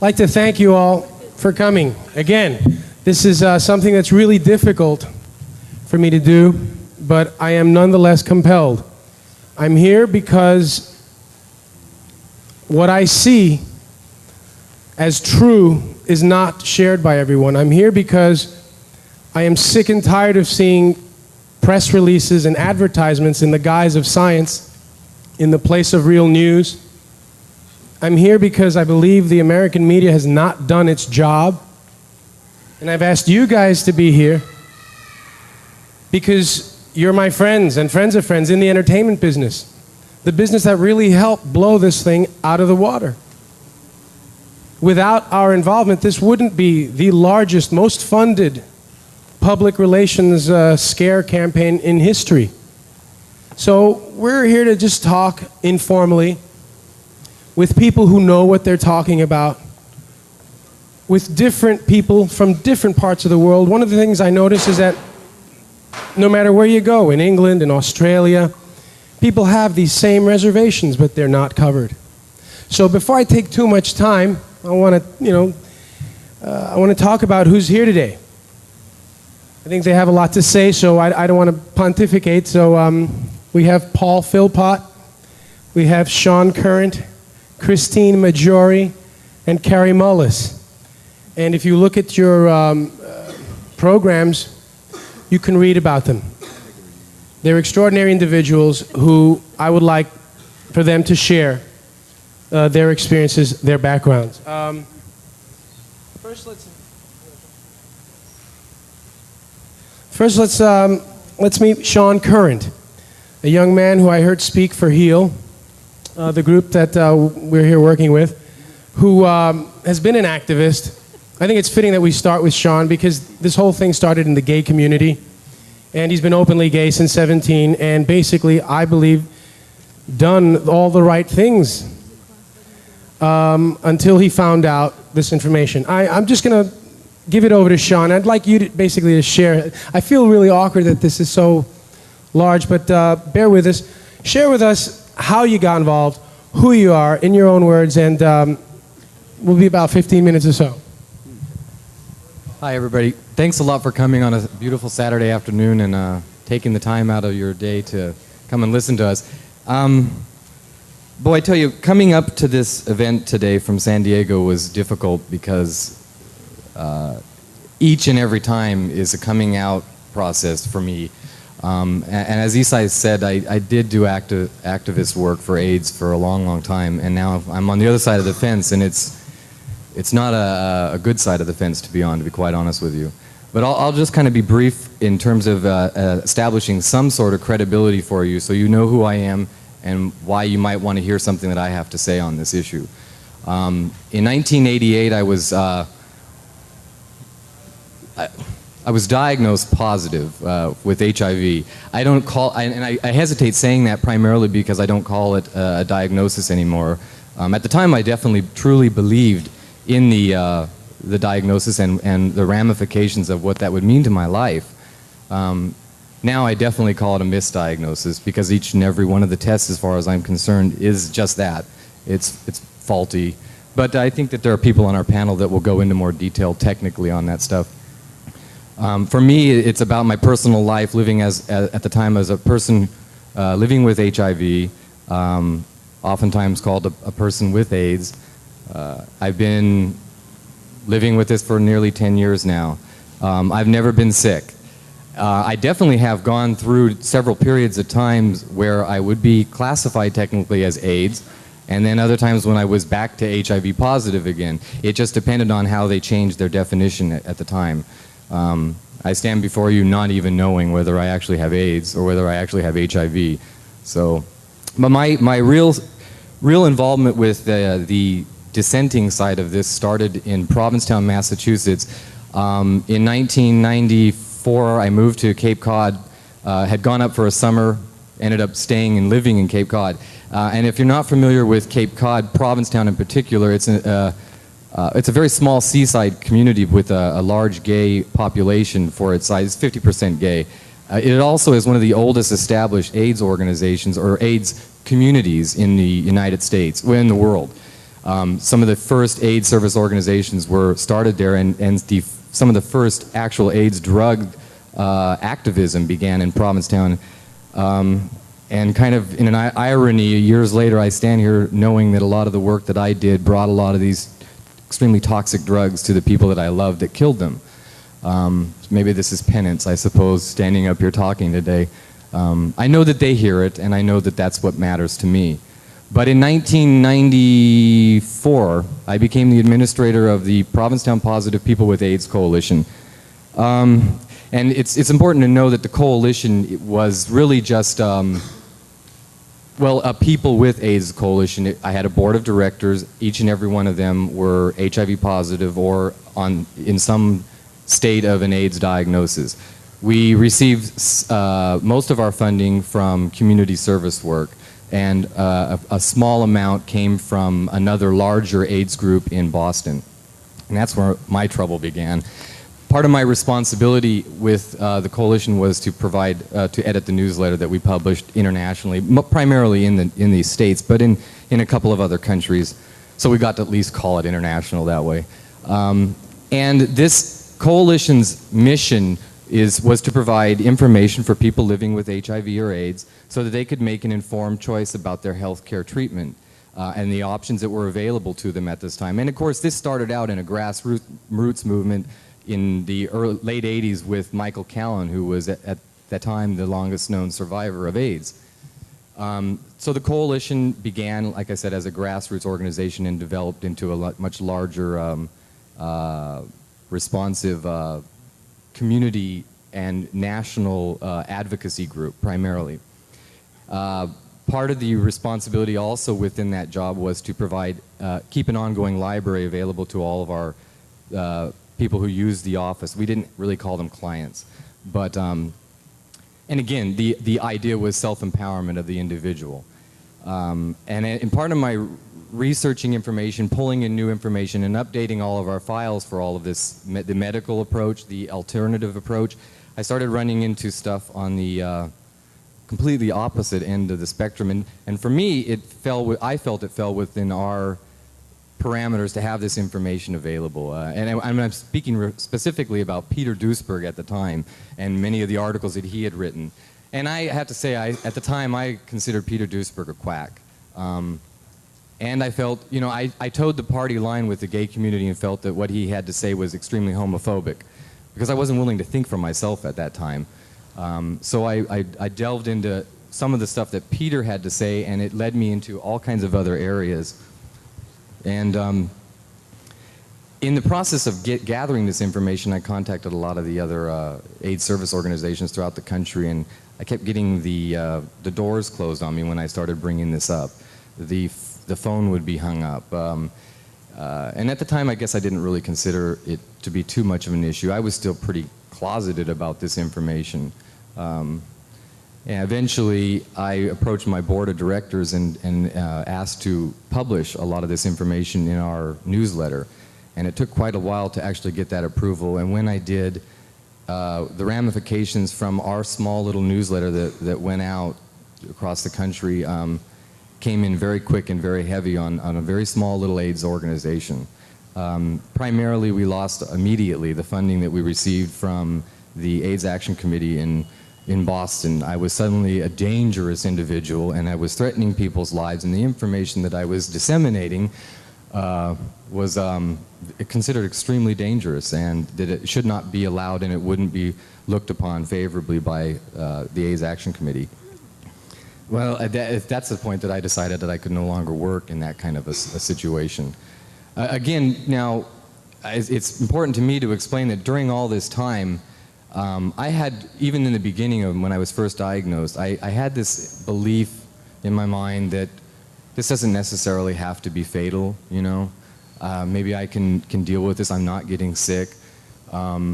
I'd like to thank you all for coming. Again, this is something that's really difficult for me to do, but I am nonetheless compelled. I'm here because what I see as true is not shared by everyone. I'm here because I am sick and tired of seeing press releases and advertisements in the guise of science in the place of real news. I'm here because I believe the American media has not done its job. And I've asked you guys to be here because you're my friends and friends of friends in the entertainment business. The business that really helped blow this thing out of the water. Without our involvement, this wouldn't be the largest, most funded public relations scare campaign in history. So we're here to just talk informally with people who know what they're talking about, with different people from different parts of the world. One of the things I notice is that no matter where you go, in England, in Australia, people have these same reservations, but they're not covered. So before I take too much time, I want to talk about who's here today. I think they have a lot to say, so I don't want to pontificate. So we have Paul Philpott, we have Sean Current, Christine Maggiore, and Kary Mullis. And if you look at your programs, you can read about them. They're extraordinary individuals who I would like for them to share their experiences, their backgrounds. First, let's meet Sean Current, a young man who I heard speak for HEAL, the group that we're here working with, who has been an activist. I think it's fitting that we start with Sean because this whole thing started in the gay community, and he's been openly gay since 17, and basically, I believe, done all the right things until he found out this information. I'm just going to give it over to Sean. I'd like you to basically to share. I feel really awkward that this is so large, but bear with us. Share with us how you got involved, who you are, in your own words, and we'll be about 15 minutes or so. Hi, everybody. Thanks a lot for coming on a beautiful Saturday afternoon and taking the time out of your day to come and listen to us. Boy, I tell you, coming up to this event today from San Diego was difficult because each and every time is a coming out process for me. And as Isai said, I did do activist work for AIDS for a long, long time, and now I'm on the other side of the fence, and it's not a good side of the fence, to be quite honest with you. But I'll just kind of be brief in terms of establishing some sort of credibility for you so you know who I am and why you might want to hear something that I have to say on this issue. In 1988, I was diagnosed positive with HIV. I don't call, and I hesitate saying that primarily because I don't call it a diagnosis anymore. At the time, I definitely truly believed in the diagnosis and the ramifications of what that would mean to my life. Now I definitely call it a misdiagnosis because each and every one of the tests, as far as I'm concerned, is just that. It's faulty. But I think that there are people on our panel that will go into more detail technically on that stuff. For me, it's about my personal life, living at the time as a person living with HIV, oftentimes called a person with AIDS. I've been living with this for nearly 10 years now. I've never been sick. I definitely have gone through several periods of times where I would be classified technically as AIDS, and then other times when I was back to HIV positive again. It just depended on how they changed their definition at the time. I stand before you not even knowing whether I actually have AIDS or whether I actually have HIV. So, but my real involvement with the dissenting side of this started in Provincetown, Massachusetts. In 1994, I moved to Cape Cod, had gone up for a summer, ended up staying and living in Cape Cod. And if you're not familiar with Cape Cod, Provincetown in particular, it's a very small seaside community with a large gay population for its size, 50% gay. It also is one of the oldest established AIDS organizations or AIDS communities in the United States, in the world. Some of the first AIDS service organizations were started there, and some of the first actual AIDS drug activism began in Provincetown. And kind of in an irony, years later, I stand here knowing that a lot of the work that I did brought a lot of these extremely toxic drugs to the people that I loved that killed them. Maybe this is penance, I suppose, standing up here talking today. I know that they hear it, and I know that that's what matters to me. But in 1994, I became the administrator of the Provincetown Positive People with AIDS Coalition. And it's important to know that the coalition was really just, well, a People with AIDS coalition. I had a board of directors. Each and every one of them were HIV positive or in some state of an AIDS diagnosis. We received most of our funding from community service work, and a small amount came from another larger AIDS group in Boston. And that's where my trouble began. Part of my responsibility with the coalition was to provide, to edit the newsletter that we published internationally, primarily in these states, but in a couple of other countries. So we got to at least call it international that way. And this coalition's mission was to provide information for people living with HIV or AIDS so that they could make an informed choice about their health care treatment and the options that were available to them at this time. And of course, this started out in a grassroots movement in the late 80s with Michael Callan, who was at that time the longest known survivor of AIDS. So the coalition began, like I said, as a grassroots organization and developed into a much larger responsive community and national advocacy group, primarily. Part of the responsibility also within that job was to provide, keep an ongoing library available to all of our people who use the office. We didn't really call them clients, but, and again, the idea was self-empowerment of the individual. And part of my researching information, pulling in new information, and updating all of our files for all of this, the medical approach, the alternative approach, I started running into stuff on the completely opposite end of the spectrum. And for me, I felt it fell within our parameters to have this information available. And I'm speaking specifically about Peter Duisberg at the time and many of the articles that he had written. And I have to say, at the time, I considered Peter Duisberg a quack. And I felt, you know, I towed the party line with the gay community and felt that what he had to say was extremely homophobic because I wasn't willing to think for myself at that time. So I delved into some of the stuff that Peter had to say, and it led me into all kinds of other areas. And in the process of gathering this information, I contacted a lot of the other AIDS service organizations throughout the country, and I kept getting the doors closed on me when I started bringing this up. The phone would be hung up. And at the time, I guess I didn't really consider it to be too much of an issue. I was still pretty closeted about this information. And eventually, I approached my board of directors and asked to publish a lot of this information in our newsletter. And it took quite a while to actually get that approval. And when I did, the ramifications from our small little newsletter that went out across the country came in very quick and very heavy on a very small little AIDS organization. Primarily, we lost immediately the funding that we received from the AIDS Action Committee in Boston. I was suddenly a dangerous individual, and I was threatening people's lives, and the information that I was disseminating was considered extremely dangerous, and that it should not be allowed, and it wouldn't be looked upon favorably by the AIDS Action Committee. Well, that's the point that I decided that I could no longer work in that kind of a situation. Again, now, it's important to me to explain that during all this time, I had, even in the beginning of when I was first diagnosed, I had this belief in my mind that this doesn't necessarily have to be fatal, you know. Maybe I can deal with this, I'm not getting sick. But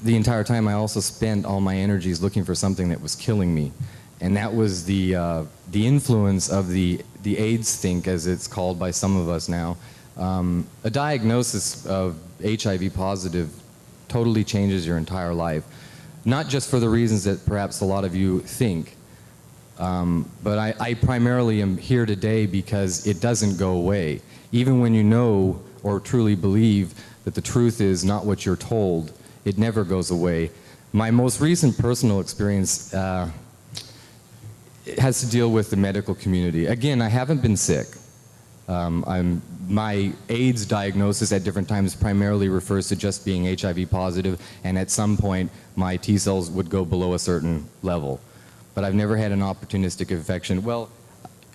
the entire time I also spent all my energies looking for something that was killing me. And that was the influence of the AIDS think, as it's called by some of us now. A diagnosis of HIV positive totally changes your entire life. Not just for the reasons that perhaps a lot of you think. But I primarily am here today because it doesn't go away. Even when you know or truly believe that the truth is not what you're told, it never goes away. My most recent personal experience has to deal with the medical community. Again, I haven't been sick. My AIDS diagnosis at different times primarily refers to just being HIV positive, and at some point my T cells would go below a certain level. But I've never had an opportunistic infection. Well,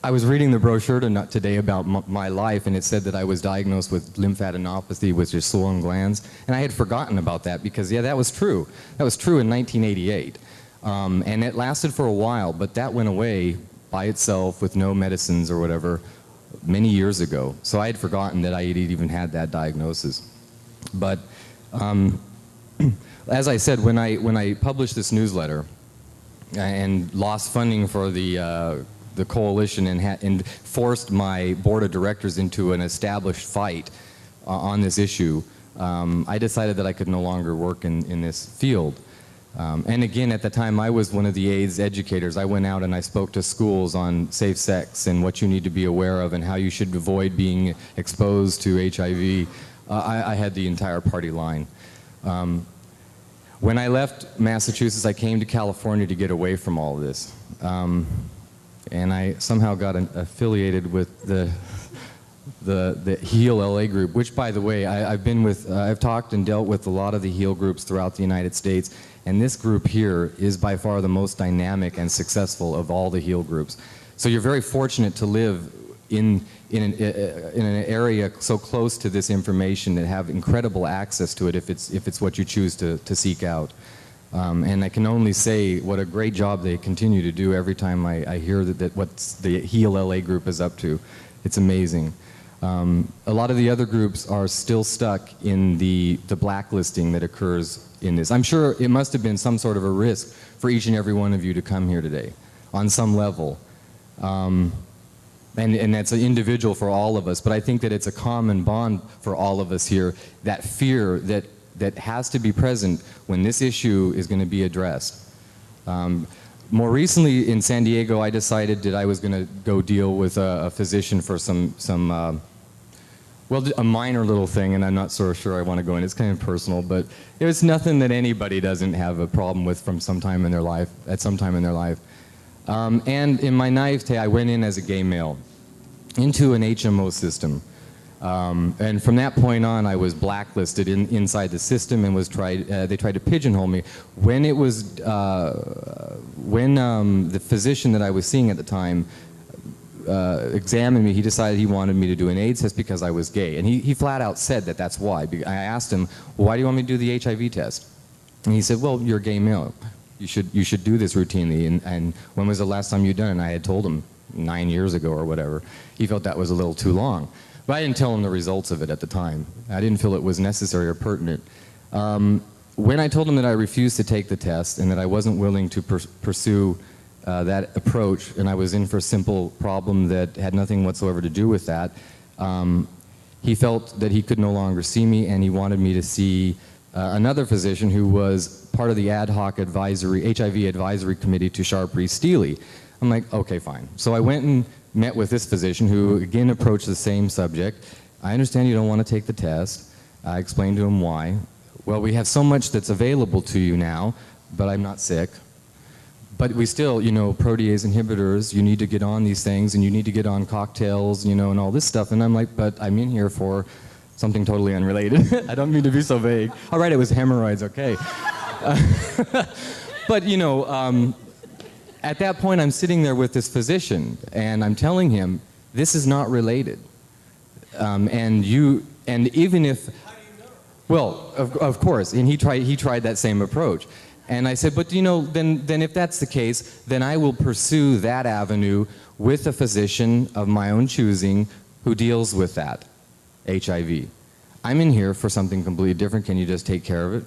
I was reading the brochure today about my life, and it said that I was diagnosed with lymphadenopathy, which is swollen glands, and I had forgotten about that because, yeah, that was true. That was true in 1988. And it lasted for a while, but that went away by itself with no medicines or whatever many years ago. So I had forgotten that I had even had that diagnosis. But as I said, when I published this newsletter and lost funding for the coalition and forced my board of directors into an established fight on this issue, I decided that I could no longer work in this field. And again, at the time, I was one of the AIDS educators. I went out and I spoke to schools on safe sex and what you need to be aware of and how you should avoid being exposed to HIV. I had the entire party line. When I left Massachusetts, I came to California to get away from all of this. And I somehow got affiliated with the HEAL LA group, which, by the way, I've talked and dealt with a lot of the HEAL groups throughout the United States, and this group here is by far the most dynamic and successful of all the HEAL groups. So you're very fortunate to live in an area so close to this information and have incredible access to it if it's what you choose to seek out. And I can only say what a great job they continue to do every time I hear that what the HEAL LA group is up to. It's amazing. A lot of the other groups are still stuck in the blacklisting that occurs in this. I'm sure it must have been some sort of a risk for each and every one of you to come here today on some level. And that's an individual for all of us, but I think that it's a common bond for all of us here, that fear that has to be present when this issue is going to be addressed. More recently in San Diego, I decided that I was going to go deal with a physician for well, a minor little thing, and I'm not so sure I want to go in. It's kind of personal, but it's nothing that anybody doesn't have a problem with from some time in their life, at some time in their life. And in my naivete, I went in as a gay male into an HMO system. And from that point on, I was blacklisted inside the system and they tried to pigeonhole me. When it was, the physician that I was seeing at the time examined me, he decided he wanted me to do an AIDS test because I was gay. And he flat out said that that's why. I asked him, well, why do you want me to do the HIV test? And he said, well, you're a gay male. You should do this routinely. And when was the last time you'd done it? And I had told him 9 years ago or whatever. He felt that was a little too long. But I didn't tell him the results of it at the time. I didn't feel it was necessary or pertinent. When I told him that I refused to take the test and that I wasn't willing to pursue that approach, and I was in for a simple problem that had nothing whatsoever to do with that, he felt that he could no longer see me, and he wanted me to see another physician who was part of the ad hoc HIV advisory committee to Sharp-Rees-Steely. I'm like, okay, fine. So I went and met with this physician who again approached the same subject. I understand you don't want to take the test. I explained to him why. Well, we have so much that's available to you now, but I'm not sick. But we still, protease inhibitors, you need to get on these things, and you need to get on cocktails, and all this stuff. And I'm like, but I'm in here for something totally unrelated. I don't mean to be so vague. All right, it was hemorrhoids, okay. But, at that point, I'm sitting there with this physician, and I'm telling him, this is not related. And even if... How do you know? Well, of course, and he tried that same approach. And I said, but then if that's the case, then I will pursue that avenue with a physician of my own choosing who deals with that, HIV. I'm in here for something completely different. Can you just take care of it?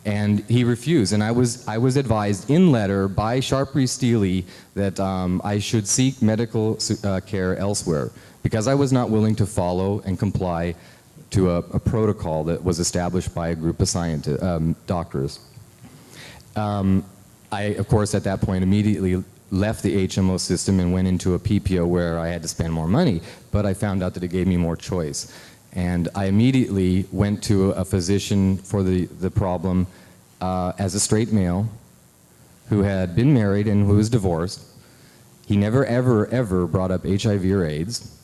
And he refused, and I was advised in letter by Sharp-Rees-Steely that I should seek medical care elsewhere because I was not willing to follow and comply to a protocol that was established by a group of doctors. I, of course, at that point immediately left the HMO system and went into a PPO where I had to spend more money, but I found out that it gave me more choice. And I immediately went to a physician for the problem as a straight male who had been married and who was divorced. He never, ever, ever brought up HIV or AIDS.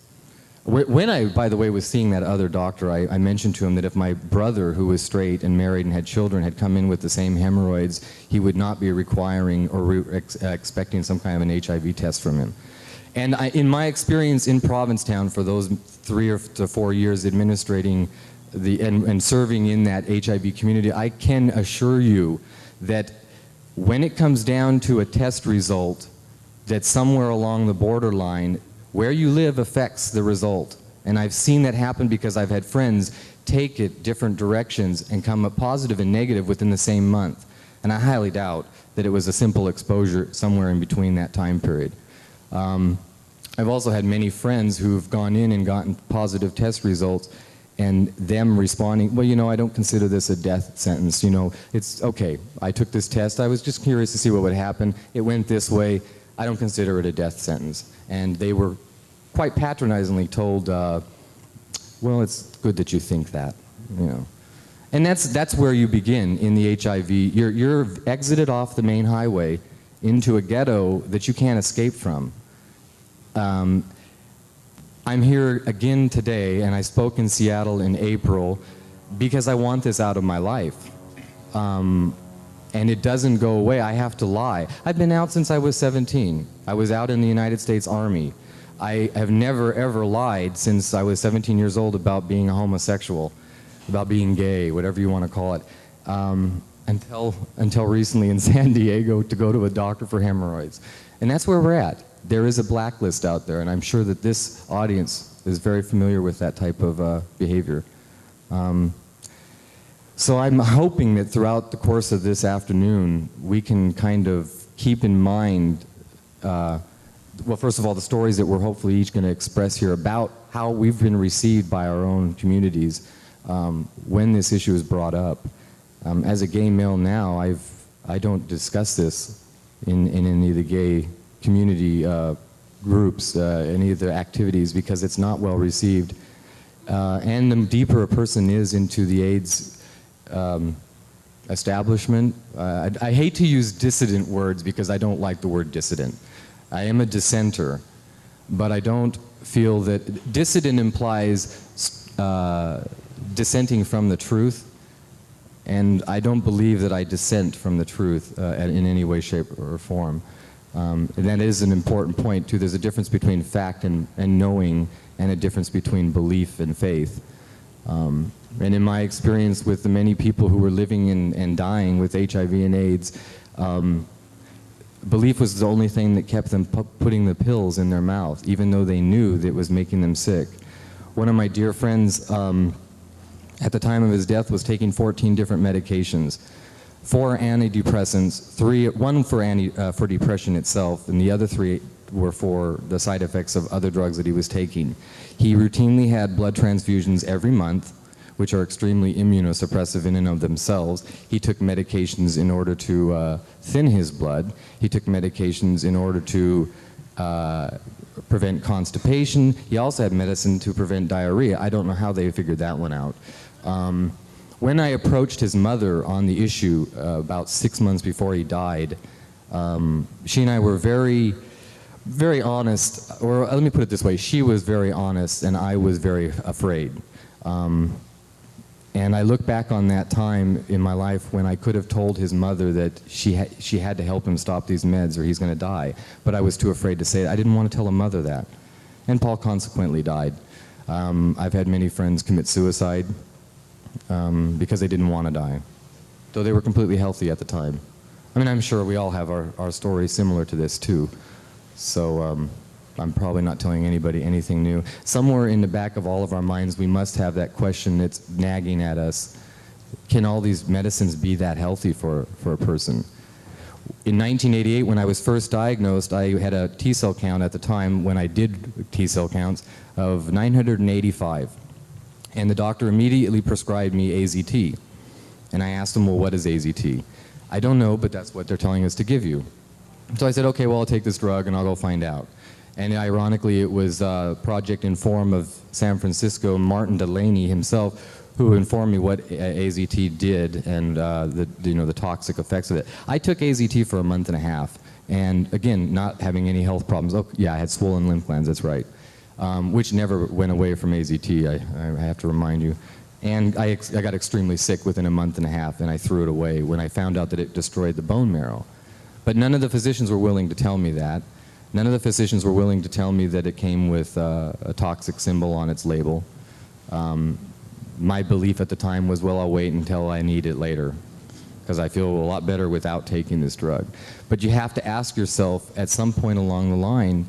When I, by the way, was seeing that other doctor, I mentioned to him that if my brother, who was straight and married and had children, had come in with the same hemorrhoids, he would not be requiring or expecting some kind of an HIV test from him. And in my experience in Provincetown for those 3 to 4 years administrating and serving in that HIV community, I can assure you that when it comes down to a test result, that somewhere along the borderline, where you live affects the result. And I've seen that happen because I've had friends take it different directions and come up positive and negative within the same month. And I highly doubt that it was a simple exposure somewhere in between that time period. I've also had many friends who've gone in and gotten positive test results and them responding, well, you know, I don't consider this a death sentence. You know, it's okay. I took this test. I was just curious to see what would happen. It went this way. I don't consider it a death sentence. And they were quite patronizingly told, well, it's good that you think that, you know. And that's where you begin in the HIV. You're exited off the main highway into a ghetto that you can't escape from. I'm here again today, and I spoke in Seattle in April because I want this out of my life. And it doesn't go away. I have to lie. I've been out since I was 17. I was out in the United States Army. I have never, ever lied since I was 17 years old about being a homosexual, about being gay, whatever you want to call it, until recently in San Diego to go to a doctor for hemorrhoids. And that's where we're at. There is a blacklist out there, and I'm sure that this audience is very familiar with that type of behavior. So I'm hoping that throughout the course of this afternoon, we can kind of keep in mind, well, first of all, the stories that we're hopefully each going to express here about how we've been received by our own communities when this issue is brought up. As a gay male now, I don't discuss this in any of the gay community groups, any of the activities, because it's not well received. And the deeper a person is into the AIDS establishment, I hate to use dissident words because I don't like the word dissident. I am a dissenter, but I don't feel that dissident implies dissenting from the truth, and I don't believe that I dissent from the truth in any way, shape, or form. And that is an important point too. There's a difference between fact and knowing, and a difference between belief and faith. And in my experience with the many people who were living and dying with HIV and AIDS, belief was the only thing that kept them putting the pills in their mouth, even though they knew that it was making them sick. One of my dear friends, at the time of his death, was taking 14 different medications. 4 antidepressants, one for depression itself, and the other 3 were for the side effects of other drugs that he was taking. He routinely had blood transfusions every month, which are extremely immunosuppressive in and of themselves. He took medications in order to thin his blood. He took medications in order to prevent constipation. He also had medicine to prevent diarrhea. I don't know how they figured that one out. When I approached his mother on the issue about 6 months before he died, she and I were very, very honest, or let me put it this way, she was very honest and I was very afraid. And I look back on that time in my life when I could have told his mother that she had to help him stop these meds or he's going to die, but I was too afraid to say it. I didn't want to tell a mother that. And Paul consequently died. I've had many friends commit suicide because they didn't want to die, though they were completely healthy at the time. I mean, I'm sure we all have our stories similar to this too. So I'm probably not telling anybody anything new. Somewhere in the back of all of our minds, we must have that question that's nagging at us. Can all these medicines be that healthy for a person? In 1988, when I was first diagnosed, I had a T-cell count at the time, when I did T-cell counts, of 985. And the doctor immediately prescribed me AZT. And I asked him, well, what is AZT? I don't know, but that's what they're telling us to give you. So I said, okay, well, I'll take this drug and I'll go find out. And ironically, it was Project Inform of San Francisco, Martin Delaney himself, who informed me what AZT did and the toxic effects of it. I took AZT for a month and a half, and again, not having any health problems. Oh, yeah, I had swollen lymph glands, that's right, which never went away from AZT, I have to remind you. And I got extremely sick within a month and a half, and I threw it away when I found out that it destroyed the bone marrow. But none of the physicians were willing to tell me that. None of the physicians were willing to tell me that it came with a toxic symbol on its label. My belief at the time was, well, I'll wait until I need it later, because I feel a lot better without taking this drug. But you have to ask yourself at some point along the line,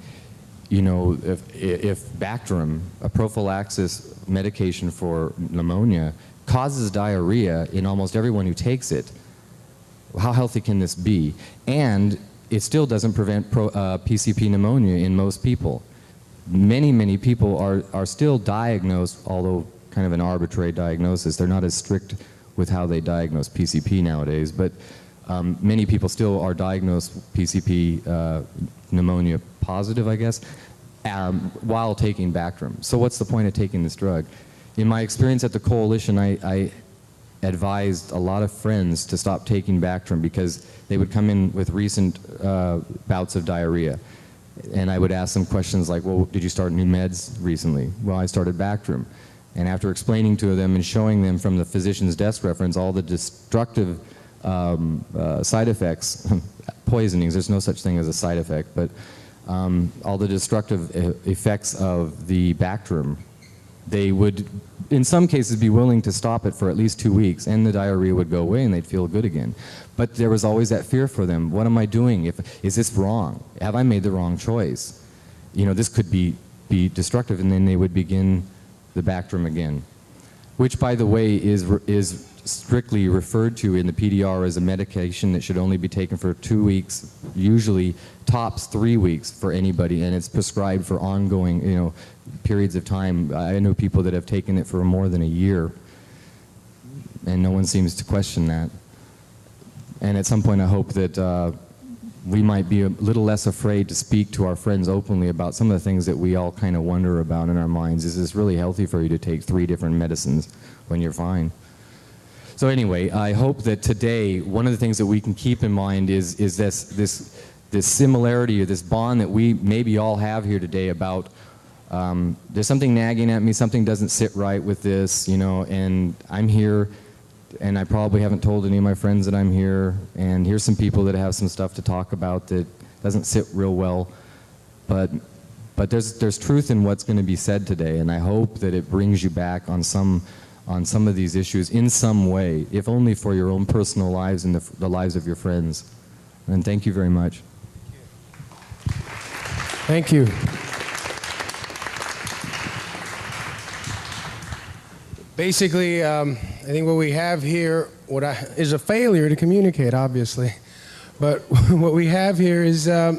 you know, if Bactrim, a prophylaxis medication for pneumonia, causes diarrhea in almost everyone who takes it, how healthy can this be? And it still doesn't prevent PCP pneumonia in most people. Many, many people are still diagnosed, although kind of an arbitrary diagnosis. They're not as strict with how they diagnose PCP nowadays, but many people still are diagnosed PCP pneumonia positive, I guess, while taking Bactrim. So what's the point of taking this drug? In my experience at the Coalition, I advised a lot of friends to stop taking Bactrim because they would come in with recent bouts of diarrhea. And I would ask them questions like, well, did you start new meds recently? Well, I started Bactrim. And after explaining to them and showing them from the physician's desk reference all the destructive side effects, poisonings, there's no such thing as a side effect, but all the destructive effects of the Bactrim, they would, in some cases, be willing to stop it for at least 2 weeks, and the diarrhea would go away and they'd feel good again. But there was always that fear for them. What am I doing? Is this wrong? Have I made the wrong choice? You know, this could be destructive, and then they would begin the Bactrim again, which, by the way, is strictly referred to in the PDR as a medication that should only be taken for 2 weeks, usually tops 3 weeks for anybody, and it's prescribed for ongoing, you know, periods of time. I know people that have taken it for more than a year, and no one seems to question that. And at some point I hope that we might be a little less afraid to speak to our friends openly about some of the things that we all kind of wonder about in our minds. Is this really healthy for you to take 3 different medicines when you're fine? So anyway, I hope that today one of the things that we can keep in mind is this similarity or this bond that we maybe all have here today about there's something nagging at me, something doesn't sit right with this, you know, and I'm here, and I probably haven't told any of my friends that I'm here, and here's some people that have some stuff to talk about that doesn't sit real well, but there's truth in what's going to be said today, and I hope that it brings you back on some of these issues in some way, if only for your own personal lives and the lives of your friends. And thank you very much. Thank you. Basically, I think what we have here is a failure to communicate, obviously. But what we have here is, I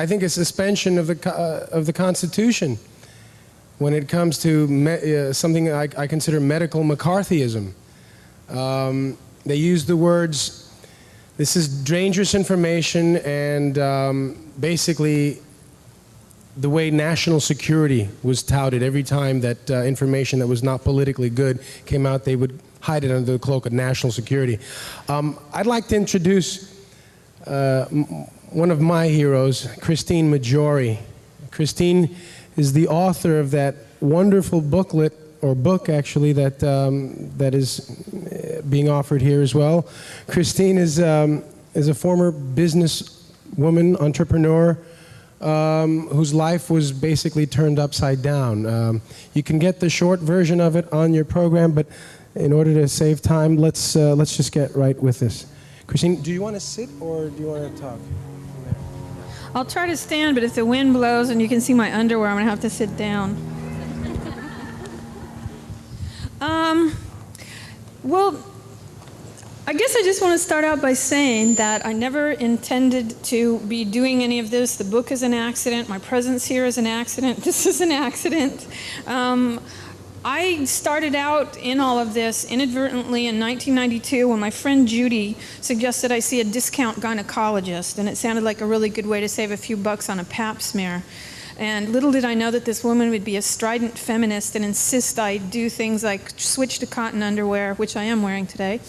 think, a suspension of the Constitution when it comes to something I consider medical McCarthyism. They use the words, this is dangerous information, and basically the way national security was touted every time that information that was not politically good came out, they would hide it under the cloak of national security. I'd like to introduce one of my heroes, Christine Maggiore. Christine is the author of that wonderful booklet, or book actually, that is being offered here as well. Christine is a former businesswoman, entrepreneur, whose life was basically turned upside down. You can get the short version of it on your program, but in order to save time, let's just get right with this. Christine, do you want to sit or do you want to talk? I'll try to stand, but if the wind blows and you can see my underwear, I'm going to have to sit down. Well, I guess I just want to start out by saying that I never intended to be doing any of this. The book is an accident. My presence here is an accident. This is an accident. I started out in all of this inadvertently in 1992 when my friend Judy suggested I see a discount gynecologist, and it sounded like a really good way to save a few bucks on a pap smear. And little did I know that this woman would be a strident feminist and insist I do things like switch to cotton underwear, which I am wearing today,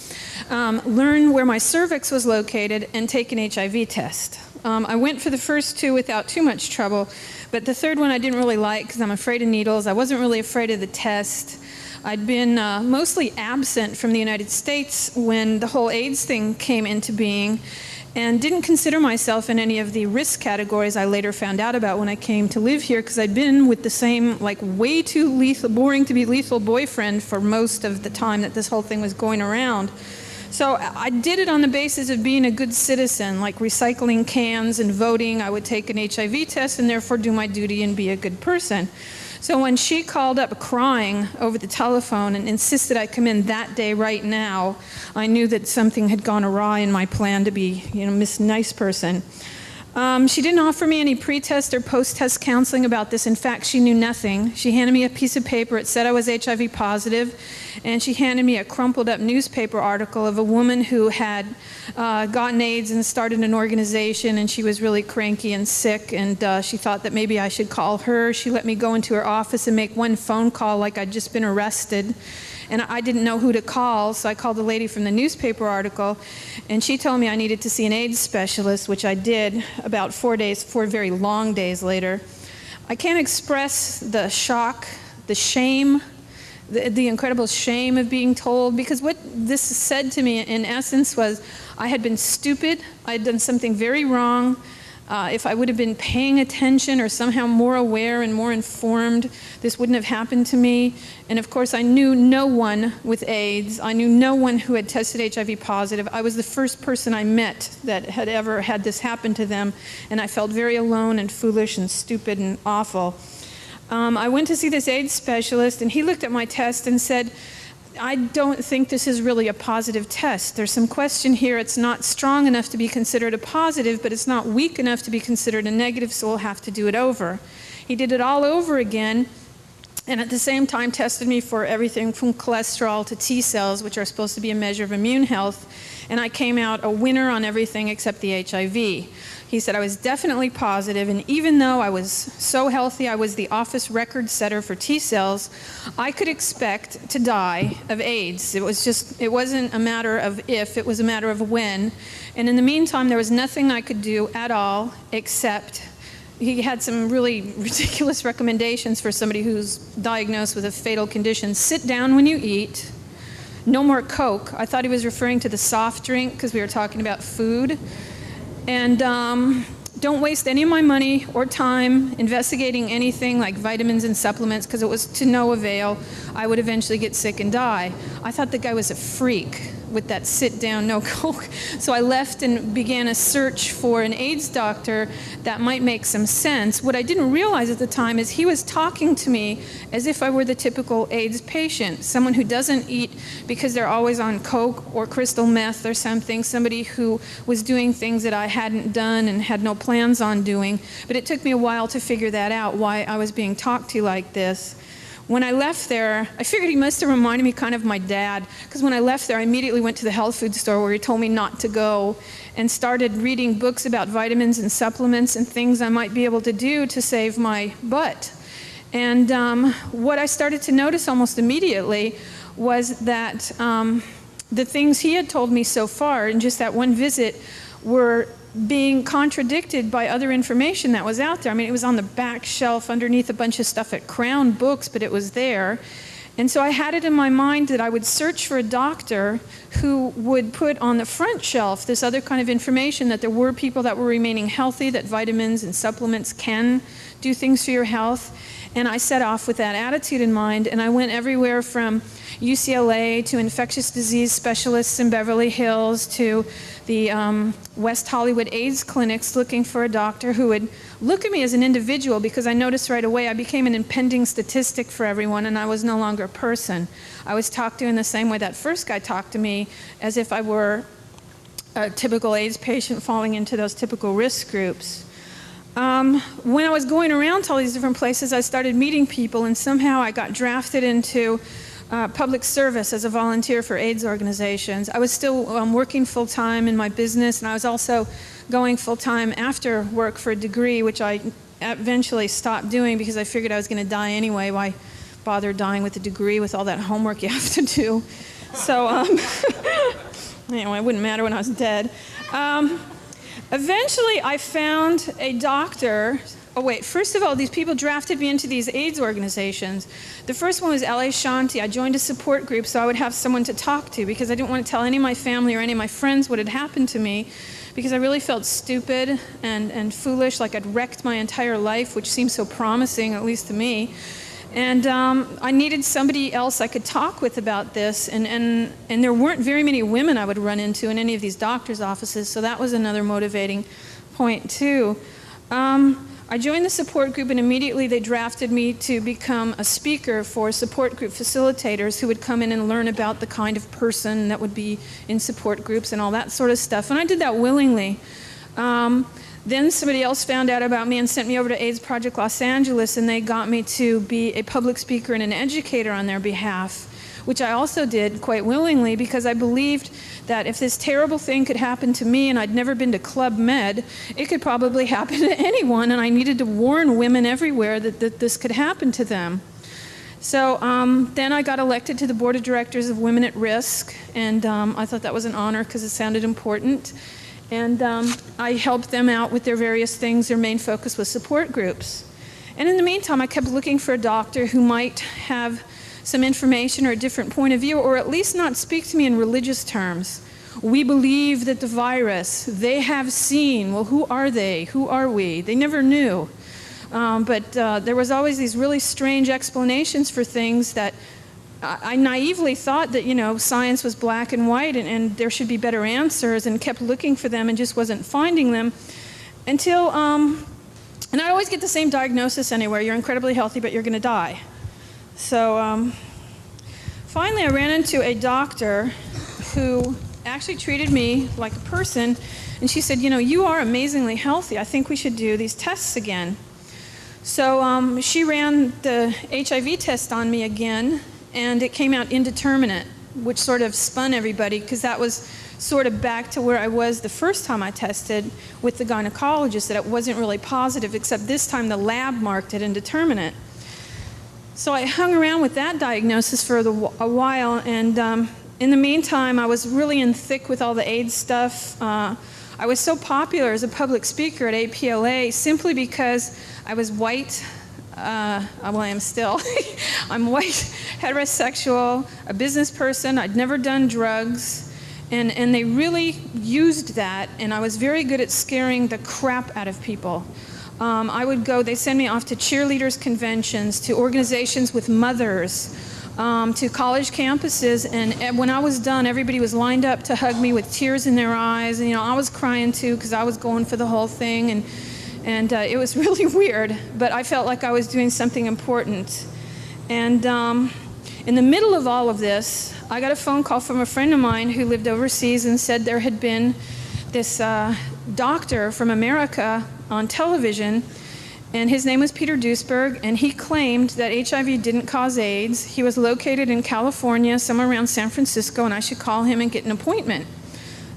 learn where my cervix was located, and take an HIV test. I went for the first two without too much trouble, but the third one I didn't really like because I'm afraid of needles. I wasn't really afraid of the test. I'd been mostly absent from the United States when the whole AIDS thing came into being, and didn't consider myself in any of the risk categories I later found out about when I came to live here, because I'd been with the same, like, way too lethal, boring to be lethal boyfriend for most of the time that this whole thing was going around. So I did it on the basis of being a good citizen, like recycling cans and voting. I would take an HIV test and therefore do my duty and be a good person. So when she called up crying over the telephone and insisted I come in that day right now, I knew that something had gone awry in my plan to be, Miss Nice Person. She didn't offer me any pre-test or post-test counseling about this. In fact, she knew nothing. She handed me a piece of paper. It said I was HIV positive, and she handed me a crumpled up newspaper article of a woman who had gotten AIDS and started an organization, and she was really cranky and sick, and she thought that maybe I should call her. She let me go into her office and make one phone call like I'd just been arrested. And I didn't know who to call, so I called the lady from the newspaper article, and she told me I needed to see an AIDS specialist, which I did about 4 very long days later. I can't express the shock, the shame, the incredible shame of being told, because what this said to me in essence was I had been stupid, I had done something very wrong. If I would have been paying attention or somehow more aware and more informed, this wouldn't have happened to me. And of course, I knew no one with AIDS. I knew no one who had tested HIV positive. I was the first person I met that had ever had this happen to them, and I felt very alone and foolish and stupid and awful. I went to see this AIDS specialist, and he looked at my test and said, I don't think this is really a positive test. There's some question here. It's not strong enough to be considered a positive, but it's not weak enough to be considered a negative, so we'll have to do it over. He did it all over again, and at the same time tested me for everything from cholesterol to T cells, which are supposed to be a measure of immune health, and I came out a winner on everything except the HIV. He said I was definitely positive, and even though I was so healthy, I was the office record setter for T cells, I could expect to die of AIDS. It wasn't a matter of if, it was a matter of when. And in the meantime, there was nothing I could do at all except he had some really ridiculous recommendations for somebody who's diagnosed with a fatal condition. Sit down when you eat. No more Coke. I thought he was referring to the soft drink because we were talking about food. And don't waste any of my money or time investigating anything like vitamins and supplements, because it was to no avail. I would eventually get sick and die. I thought the guy was a freak with that sit down, no Coke. So I left and began a search for an AIDS doctor that might make some sense. What I didn't realize at the time is he was talking to me as if I were the typical AIDS patient, someone who doesn't eat because they're always on Coke or crystal meth or something, somebody who was doing things that I hadn't done and had no plans on doing. But it took me a while to figure that out, why I was being talked to like this. When I left there, I figured he must have reminded me kind of my dad, because when I left there, I immediately went to the health food store where he told me not to go and started reading books about vitamins and supplements and things I might be able to do to save my butt. And what I started to notice almost immediately was that the things he had told me so far in just that one visit were being contradicted by other information that was out there. I mean, it was on the back shelf underneath a bunch of stuff at Crown Books, but it was there. And so I had it in my mind that I would search for a doctor who would put on the front shelf this other kind of information, that there were people that were remaining healthy, that vitamins and supplements can do things for your health. And I set off with that attitude in mind, and I went everywhere from UCLA to infectious disease specialists in Beverly Hills to the West Hollywood AIDS clinics, looking for a doctor who would look at me as an individual, because I noticed right away I became an impending statistic for everyone, and I was no longer a person. I was talked to in the same way that first guy talked to me, as if I were a typical AIDS patient falling into those typical risk groups. When I was going around to all these different places, I started meeting people, and somehow I got drafted into public service as a volunteer for AIDS organizations. I was still working full-time in my business, and I was also going full-time after work for a degree, which I eventually stopped doing because I figured I was going to die anyway. Why bother dying with a degree with all that homework you have to do? So anyway, it wouldn't matter when I was dead. Eventually, I found a doctor. Oh, wait. First of all, these people drafted me into these AIDS organizations. The first one was LA Shanti. I joined a support group so I would have someone to talk to because I didn't want to tell any of my family or any of my friends what had happened to me because I really felt stupid and foolish, like I'd wrecked my entire life, which seemed so promising, at least to me. And I needed somebody else I could talk with about this, and there weren't very many women I would run into in any of these doctors' offices, so that was another motivating point too. I joined the support group, and immediately they drafted me to become a speaker for support group facilitators who would come in and learn about the kind of person that would be in support groups and all that sort of stuff, and I did that willingly. Then somebody else found out about me and sent me over to AIDS Project Los Angeles, and they got me to be a public speaker and an educator on their behalf, which I also did quite willingly because I believed that if this terrible thing could happen to me, and I'd never been to Club Med, it could probably happen to anyone, and I needed to warn women everywhere that this could happen to them. So then I got elected to the board of directors of Women at Risk, and I thought that was an honor because it sounded important. And I helped them out with their various things. Their main focus was support groups. And in the meantime, I kept looking for a doctor who might have some information or a different point of view, or at least not speak to me in religious terms. We believe that the virus, they have seen. Well, who are they? Who are we? They never knew. But there was always these really strange explanations for things that I naively thought that, you know, science was black and white and there should be better answers, and kept looking for them and just wasn't finding them until, and I always get the same diagnosis anywhere: you're incredibly healthy, but you're going to die. So finally I ran into a doctor who actually treated me like a person, and she said, you know, you are amazingly healthy. I think we should do these tests again. So she ran the HIV test on me again, and it came out indeterminate, which sort of spun everybody because that was sort of back to where I was the first time I tested with the gynecologist, that it wasn't really positive, except this time the lab marked it indeterminate. So I hung around with that diagnosis for a while, and in the meantime I was really in thick with all the AIDS stuff. I was so popular as a public speaker at APLA simply because I was white. Well, I am still. I'm white, heterosexual, a business person. I'd never done drugs. And they really used that, and I was very good at scaring the crap out of people. I would go, they send me off to cheerleaders conventions, to organizations with mothers, to college campuses, and when I was done, everybody was lined up to hug me with tears in their eyes, and you know, I was crying too because I was going for the whole thing, and it was really weird, but I felt like I was doing something important. And in the middle of all of this, I got a phone call from a friend of mine who lived overseas and said there had been this doctor from America on television, and his name was Peter Duisberg, and he claimed that HIV didn't cause AIDS. He was located in California, somewhere around San Francisco, and I should call him and get an appointment.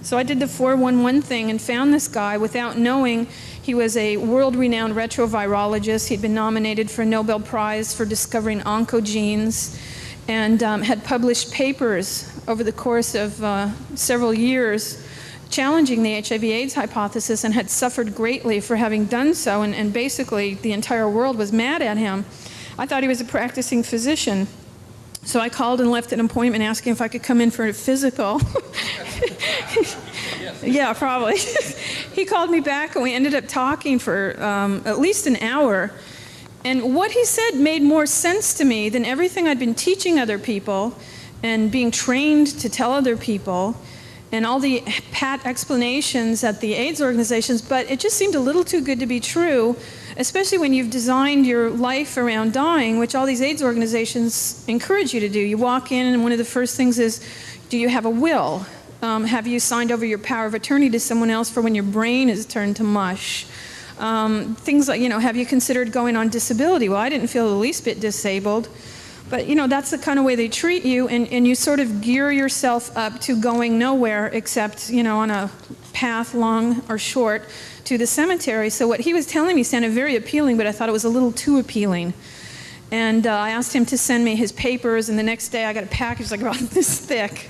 So I did the 411 thing and found this guy without knowing. He was a world-renowned retrovirologist. He'd been nominated for a Nobel Prize for discovering oncogenes, and had published papers over the course of several years challenging the HIV/AIDS hypothesis, and had suffered greatly for having done so, and basically the entire world was mad at him. I thought he was a practicing physician. So I called and left an appointment asking if I could come in for a physical. Yeah, probably. He called me back, and we ended up talking for at least an hour. And what he said made more sense to me than everything I'd been teaching other people and being trained to tell other people, and all the pat explanations at the AIDS organizations, but it just seemed a little too good to be true, especially when you've designed your life around dying, which all these AIDS organizations encourage you to do. You walk in, and one of the first things is, do you have a will? Have you signed over your power of attorney to someone else for when your brain is turned to mush? Things like, have you considered going on disability? Well, I didn't feel the least bit disabled. But, that's the kind of way they treat you, and you sort of gear yourself up to going nowhere except, on a path, long or short, to the cemetery. So what he was telling me sounded very appealing, but I thought it was a little too appealing. And I asked him to send me his papers, and the next day I got a package like about this thick.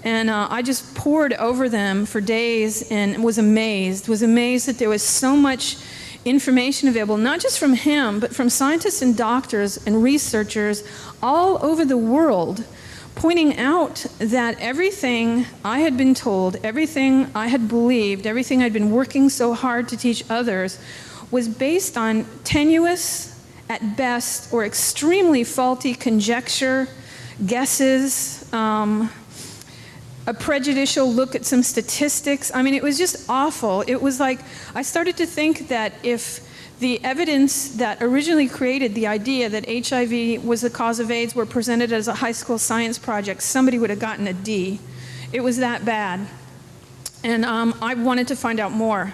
And I just pored over them for days and was amazed that there was so much information available, not just from him, but from scientists and doctors and researchers all over the world, pointing out that everything I had been told, everything I had believed, everything I'd been working so hard to teach others was based on tenuous, at best, or extremely faulty conjecture, guesses, a prejudicial look at some statistics. I mean, it was just awful. It was like, I started to think that if the evidence that originally created the idea that HIV was the cause of AIDS were presented as a high school science project, somebody would have gotten a D. It was that bad. And I wanted to find out more.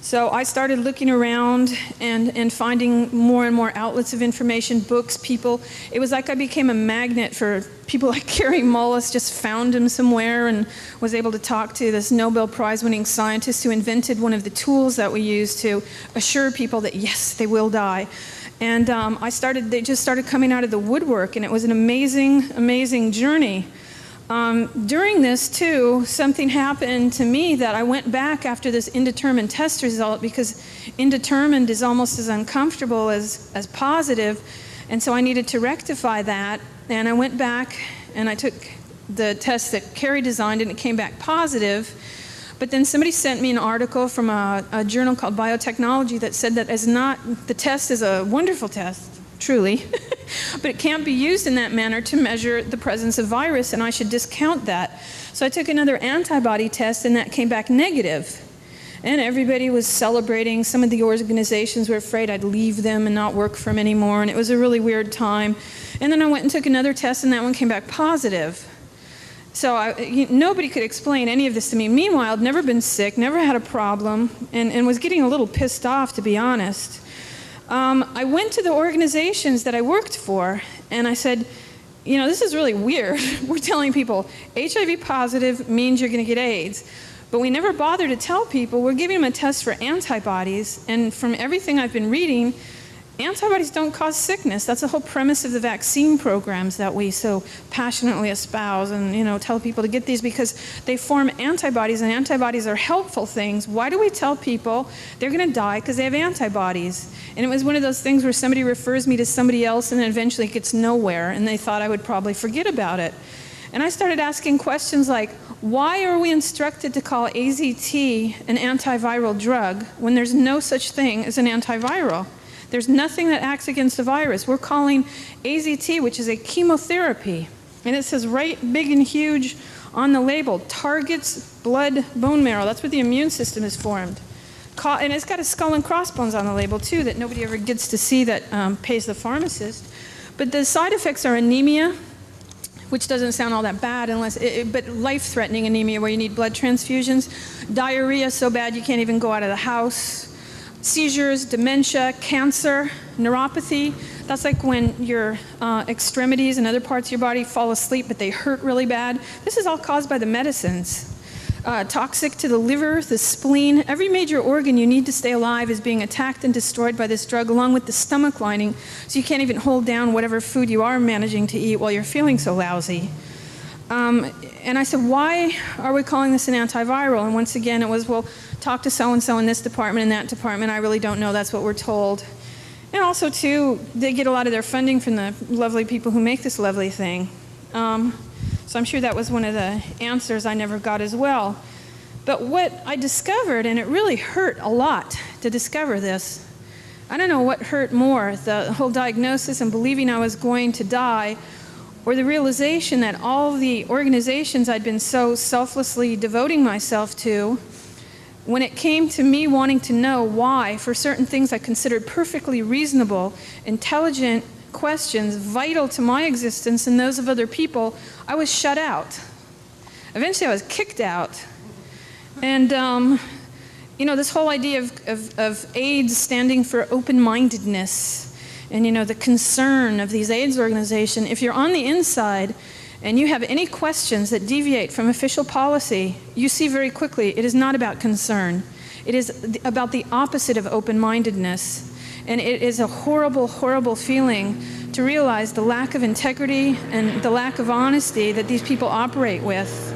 So I started looking around and finding more and more outlets of information, books, people. It was like I became a magnet for people like Kary Mullis, just found him somewhere and was able to talk to this Nobel Prize-winning scientist who invented one of the tools that we use to assure people that, yes, they will die. And they just started coming out of the woodwork, and it was an amazing, amazing journey. During this, too, something happened to me that I went back after this indeterminate test result, because indeterminate is almost as uncomfortable as positive, and so I needed to rectify that. And I went back and I took the test that Kary designed, and it came back positive. But then somebody sent me an article from a journal called Biotechnology that said that the test is a wonderful test, truly, but it can't be used in that manner to measure the presence of virus, and I should discount that. So I took another antibody test, and that came back negative. And everybody was celebrating. Some of the organizations were afraid I'd leave them and not work for them anymore, and it was a really weird time. And then I went and took another test, and that one came back positive. So nobody could explain any of this to me. Meanwhile, I'd never been sick, never had a problem, and was getting a little pissed off, to be honest. I went to the organizations that I worked for, and I said, this is really weird. We're telling people HIV positive means you're going to get AIDS. But we never bother to tell people we're giving them a test for antibodies, and from everything I've been reading, antibodies don't cause sickness. That's the whole premise of the vaccine programs that we so passionately espouse and tell people to get these, because they form antibodies, and antibodies are helpful things. Why do we tell people they're going to die because they have antibodies? And it was one of those things where somebody refers me to somebody else, and then eventually it gets nowhere, and they thought I would probably forget about it. And I started asking questions like, why are we instructed to call AZT an antiviral drug when there's no such thing as an antiviral? There's nothing that acts against a virus. We're calling AZT, which is a chemotherapy, and it says right big and huge on the label, targets blood, bone marrow. That's where the immune system is formed. And it's got a skull and crossbones on the label, too, that nobody ever gets to see, that pays the pharmacist. But the side effects are anemia, which doesn't sound all that bad, but life-threatening anemia where you need blood transfusions. Diarrhea so bad you can't even go out of the house. Seizures, dementia, cancer, neuropathy. That's like when your extremities and other parts of your body fall asleep, but they hurt really bad. This is all caused by the medicines. Toxic to the liver, the spleen. Every major organ you need to stay alive is being attacked and destroyed by this drug, along with the stomach lining, so you can't even hold down whatever food you are managing to eat while you're feeling so lousy. And I said, why are we calling this an antiviral? And once again, it was, well, talk to so-and-so in this department and that department. I really don't know. That's what we're told. And also, too, they get a lot of their funding from the lovely people who make this lovely thing. So I'm sure that was one of the answers I never got as well. But what I discovered, and it really hurt a lot to discover this, I don't know what hurt more, the whole diagnosis and believing I was going to die, or the realization that all the organizations I'd been so selflessly devoting myself to, when it came to me wanting to know why, for certain things I considered perfectly reasonable, intelligent questions vital to my existence and those of other people, I was shut out. Eventually I was kicked out. And you know, this whole idea of AIDS standing for open-mindedness and, you know, the concern of these AIDS organizations, if you're on the inside and you have any questions that deviate from official policy, you see very quickly it is not about concern. It is about the opposite of open-mindedness. And it is a horrible, horrible feeling to realize the lack of integrity and the lack of honesty that these people operate with.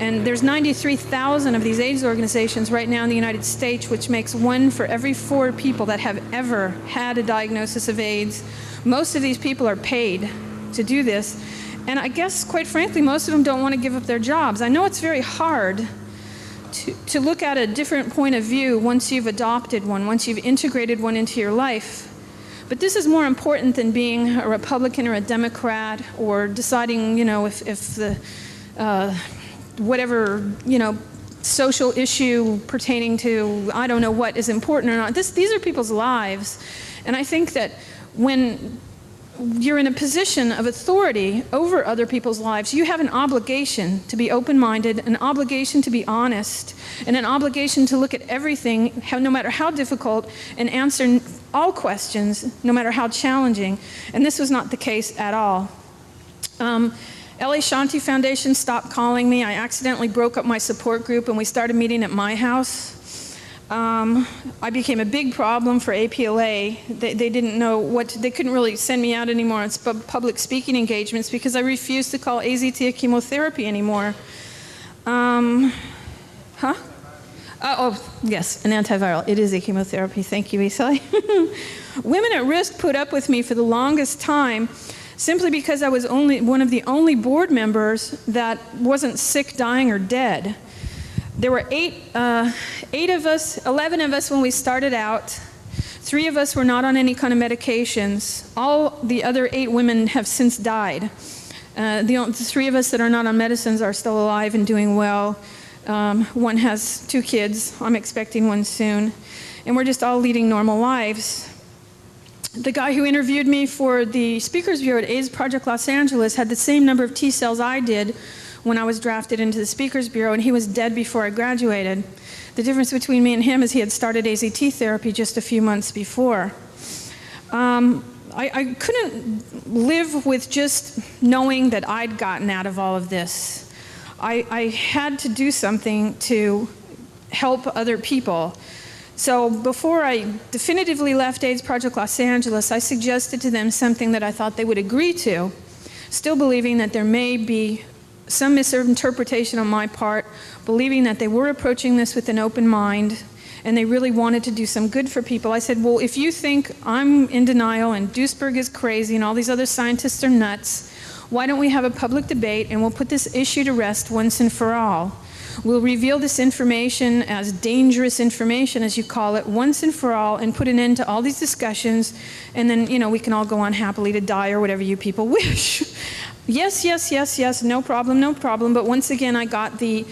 And there's 93,000 of these AIDS organizations right now in the United States, which makes 1 for every 4 people that have ever had a diagnosis of AIDS. Most of these people are paid to do this. And I guess, quite frankly, most of them don't want to give up their jobs. I know it's very hard to look at a different point of view once you've adopted one, once you've integrated one into your life. But this is more important than being a Republican or a Democrat or deciding, you know, if the whatever, you know, social issue pertaining to, I don't know what is important or not. These are people's lives. And I think that when you're in a position of authority over other people's lives, you have an obligation to be open-minded, an obligation to be honest, and an obligation to look at everything, no matter how difficult, and answer all questions, no matter how challenging. And this was not the case at all. LA Shanti Foundation stopped calling me. I accidentally broke up my support group and we started meeting at my house. I became a big problem for APLA. They didn't know they couldn't really send me out anymore on public speaking engagements because I refused to call AZT a chemotherapy anymore. Oh, yes, an antiviral. It is a chemotherapy. Thank you, Isai. Women at Risk put up with me for the longest time simply because I was one of the only board members that wasn't sick, dying, or dead. There were 11 of us when we started out. 3 of us were not on any kind of medications. All the other 8 women have since died. The 3 of us that are not on medicines are still alive and doing well. One has 2 kids. I'm expecting one soon. And we're just all leading normal lives. The guy who interviewed me for the Speakers Bureau at AIDS Project Los Angeles had the same number of T cells I did when I was drafted into the Speakers Bureau, and he was dead before I graduated. The difference between me and him is he had started AZT therapy just a few months before. I couldn't live with just knowing that I'd gotten out of all of this. I had to do something to help other people. So before I definitively left AIDS Project Los Angeles, I suggested to them something that I thought they would agree to, still believing that there may be some misinterpretation on my part, believing that they were approaching this with an open mind and they really wanted to do some good for people. I said, well, if you think I'm in denial and Duisberg is crazy and all these other scientists are nuts, why don't we have a public debate and we'll put this issue to rest once and for all. We'll reveal this information as dangerous information, as you call it, once and for all, and put an end to all these discussions, and then, you know, we can all go on happily to die or whatever you people wish. Yes, yes, yes, yes, no problem, no problem. But once again, I got you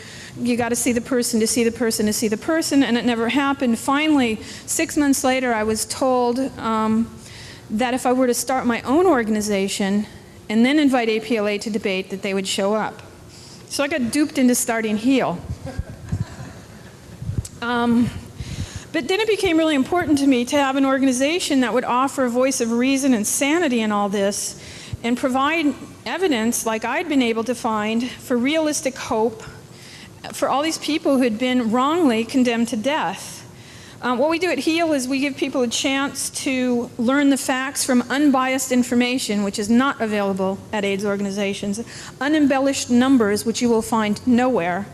got to see the person to see the person to see the person, and it never happened. Finally, 6 months later, I was told that if I were to start my own organization and then invite APLA to debate, that they would show up. So I got duped into starting HEAL. But then it became really important to me to have an organization that would offer a voice of reason and sanity in all this and provide evidence like I'd been able to find for realistic hope for all these people who had been wrongly condemned to death. What we do at HEAL is we give people a chance to learn the facts from unbiased information, which is not available at AIDS organizations, unembellished numbers, which you will find nowhere,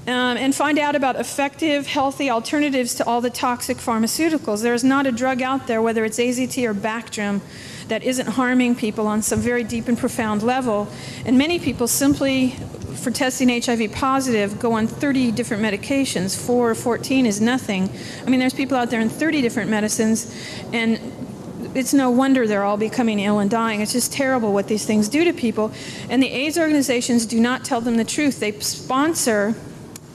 and find out about effective, healthy alternatives to all the toxic pharmaceuticals. There is not a drug out there, whether it's AZT or Bactrim, that isn't harming people on some very deep and profound level. And many people simply, for testing HIV positive, go on 30 different medications. 4 or 14 is nothing. I mean, there's people out there in 30 different medicines, and it's no wonder they're all becoming ill and dying. It's just terrible what these things do to people. And the AIDS organizations do not tell them the truth. They sponsor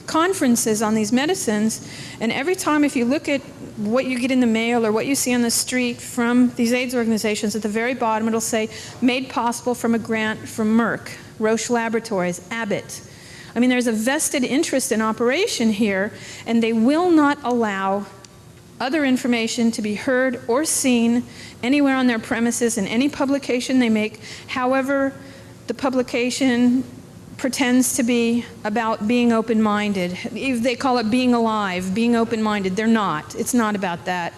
conferences on these medicines, and every time, if you look at what you get in the mail or what you see on the street from these AIDS organizations, at the very bottom it'll say, made possible from a grant from Merck, Roche Laboratories, Abbott, I mean, there's a vested interest in operation here, and they will not allow other information to be heard or seen anywhere on their premises in any publication they make, however the publication pretends to be about being open-minded. They call it being alive, being open-minded. They're not. It's not about that.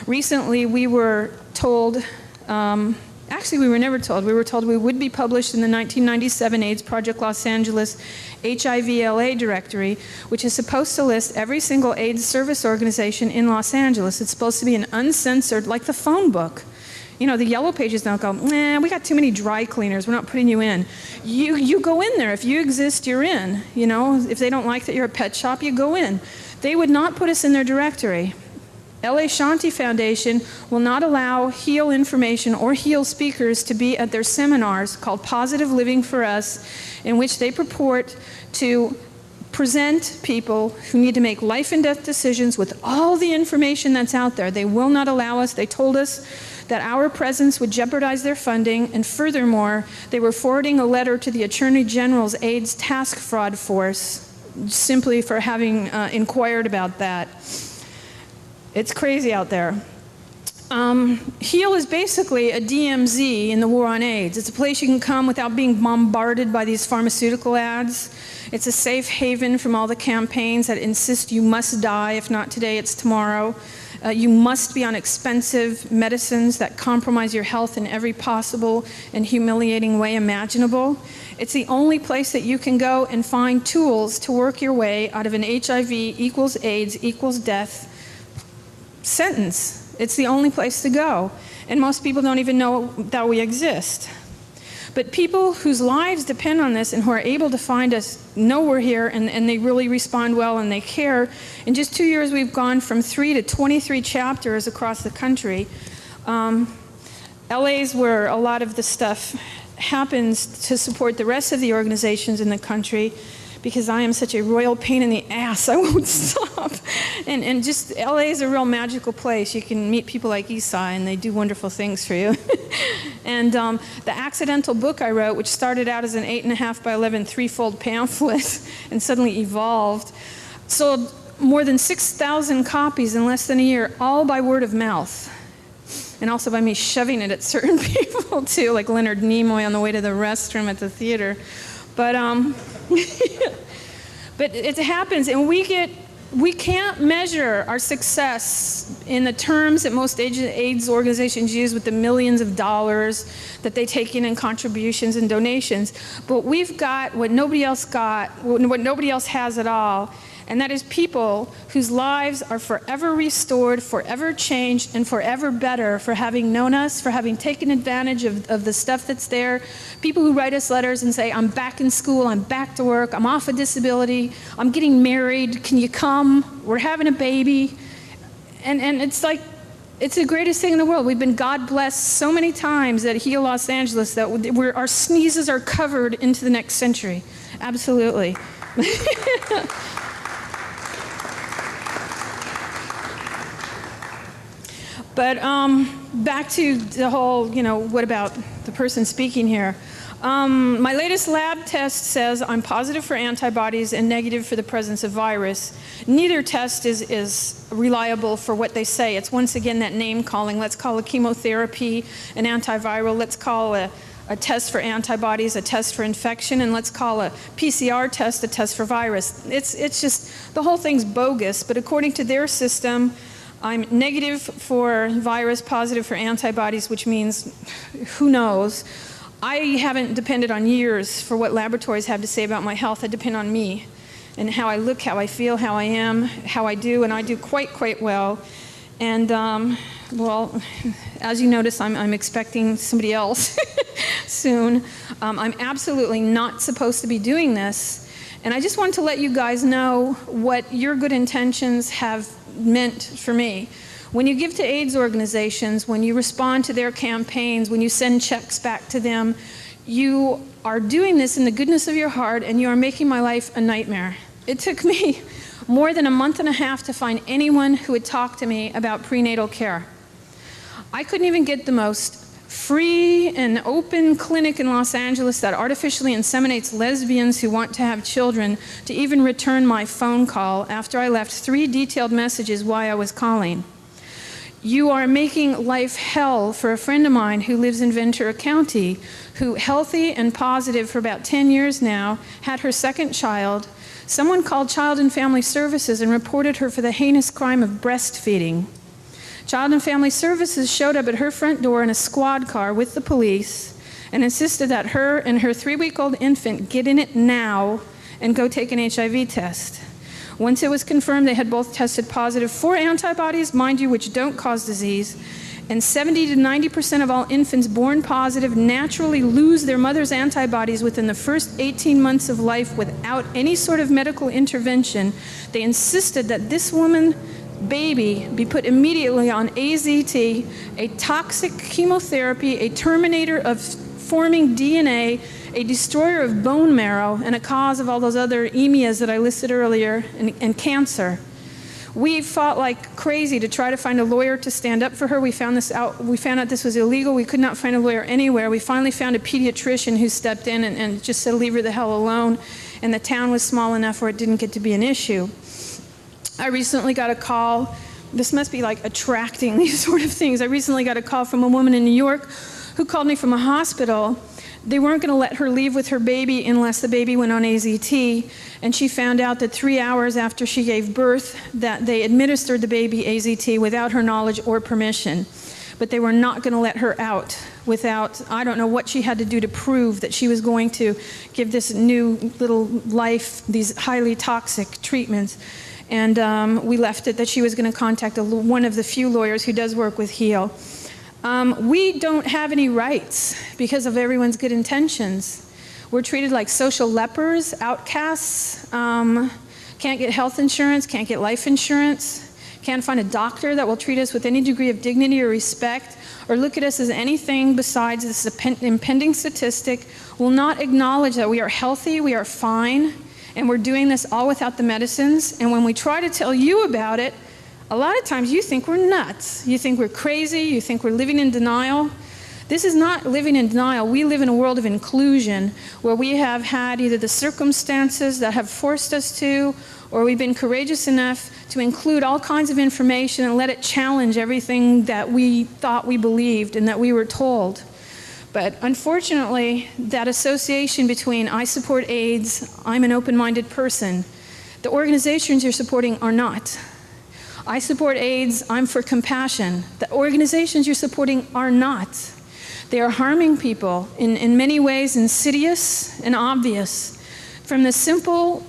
Recently, we were told, actually we were never told, we were told we would be published in the 1997 AIDS Project Los Angeles HIV/LA directory, which is supposed to list every single AIDS service organization in Los Angeles. It's supposed to be an uncensored, like the phone book. You know, the yellow pages don't go, nah, we got too many dry cleaners, we're not putting you in. You go in there. If you exist, you're in. You know, if they don't like that you're a pet shop, you go in. They would not put us in their directory. LA Shanti Foundation will not allow HEAL information or HEAL speakers to be at their seminars called Positive Living for Us, in which they purport to present people who need to make life and death decisions with all the information that's out there. They will not allow us. They told us that our presence would jeopardize their funding, and furthermore, they were forwarding a letter to the Attorney General's AIDS Task Fraud Force simply for having inquired about that. It's crazy out there. HEAL is basically a DMZ in the war on AIDS. It's a place you can come without being bombarded by these pharmaceutical ads. It's a safe haven from all the campaigns that insist you must die, if not today, it's tomorrow. You must be on expensive medicines that compromise your health in every possible and humiliating way imaginable. It's the only place that you can go and find tools to work your way out of an HIV equals AIDS equals death sentence. It's the only place to go. And most people don't even know that we exist. But people whose lives depend on this and who are able to find us know we're here, and they really respond well and they care. In just 2 years, we've gone from 3 to 23 chapters across the country. LA's where a lot of the stuff happens to support the rest of the organizations in the country, because I am such a royal pain in the ass, I won't stop. And just LA is a real magical place. You can meet people like Esai, and they do wonderful things for you. And the accidental book I wrote, which started out as an 8.5 by 11 3-fold pamphlet and suddenly evolved, sold more than 6,000 copies in less than a year, all by word of mouth. And also by me shoving it at certain people too, like Leonard Nimoy on the way to the restroom at the theater. But but it happens, and we can't measure our success in the terms that most AIDS organizations use with the millions of dollars that they take in contributions and donations. But we've got what nobody else got, what nobody else has at all, and that is people whose lives are forever restored, forever changed, and forever better for having known us, for having taken advantage of the stuff that's there. People who write us letters and say, I'm back in school, I'm back to work, I'm off a disability, I'm getting married, can you come? We're having a baby. And it's like, it's the greatest thing in the world. We've been God blessed so many times at HEAL Los Angeles that our sneezes are covered into the next century. Absolutely. But back to the whole, what about the person speaking here? My latest lab test says I'm positive for antibodies and negative for the presence of virus. Neither test is reliable for what they say. It's once again that name calling. Let's call a chemotherapy an antiviral. Let's call a test for antibodies a test for infection, and let's call a PCR test a test for virus. It's just, the whole thing's bogus, but according to their system, I'm negative for virus, positive for antibodies, which means who knows. I haven't depended on years for what laboratories have to say about my health. I depend on me and how I look, how I feel, how I am, how I do, and I do quite well. And well, as you notice, I'm expecting somebody else soon. I'm absolutely not supposed to be doing this. And I just wanted to let you guys know what your good intentions have meant for me. When you give to AIDS organizations, when you respond to their campaigns, when you send checks back to them, you are doing this in the goodness of your heart, and you are making my life a nightmare. It took me more than a month and a half to find anyone who would talk to me about prenatal care. I couldn't even get the most free and open clinic in Los Angeles that artificially inseminates lesbians who want to have children to even return my phone call after I left 3 detailed messages why I was calling. You are making life hell for a friend of mine who lives in Ventura County, who, healthy and positive for about 10 years now, had her 2nd child. Someone called Child and Family Services and reported her for the heinous crime of breastfeeding. Child and Family Services showed up at her front door in a squad car with the police and insisted that her and her 3-week-old infant get in it now and go take an HIV test. Once it was confirmed they had both tested positive for antibodies, mind you, which don't cause disease, and 70 to 90% of all infants born positive naturally lose their mother's antibodies within the first 18 months of life without any sort of medical intervention. They insisted that this woman, baby, be put immediately on AZT, a toxic chemotherapy, a terminator of forming DNA, a destroyer of bone marrow, and a cause of all those other EMIAs that I listed earlier, and cancer. We fought like crazy to try to find a lawyer to stand up for her. We found out this was illegal. We could not find a lawyer anywhere. We finally found a pediatrician who stepped in and just said, leave her the hell alone. And the town was small enough where it didn't get to be an issue. I recently got a call. This must be like attracting these sort of things. I recently got a call from a woman in New York who called me from a hospital. They weren't going to let her leave with her baby unless the baby went on AZT, and she found out that 3 hours after she gave birth that they administered the baby AZT without her knowledge or permission. But they were not going to let her out without, I don't know what she had to do to prove that she was going to give this new little life these highly toxic treatments. And we left it that she was going to contact one of the few lawyers who does work with HEAL. We don't have any rights because of everyone's good intentions. We're treated like social lepers, outcasts, can't get health insurance, can't get life insurance, can't find a doctor that will treat us with any degree of dignity or respect, or look at us as anything besides this impending statistic, will not acknowledge that we are healthy, we are fine, and we're doing this all without the medicines. And when we try to tell you about it, a lot of times you think we're nuts. You think we're crazy. You think we're living in denial. This is not living in denial. We live in a world of inclusion where we have had either the circumstances that have forced us to, or we've been courageous enough to include all kinds of information and let it challenge everything that we thought we believed and that we were told. But unfortunately, that association between I support AIDS, I'm an open-minded person, the organizations you're supporting are not. I support AIDS, I'm for compassion. The organizations you're supporting are not. They are harming people in many ways insidious and obvious. From the simple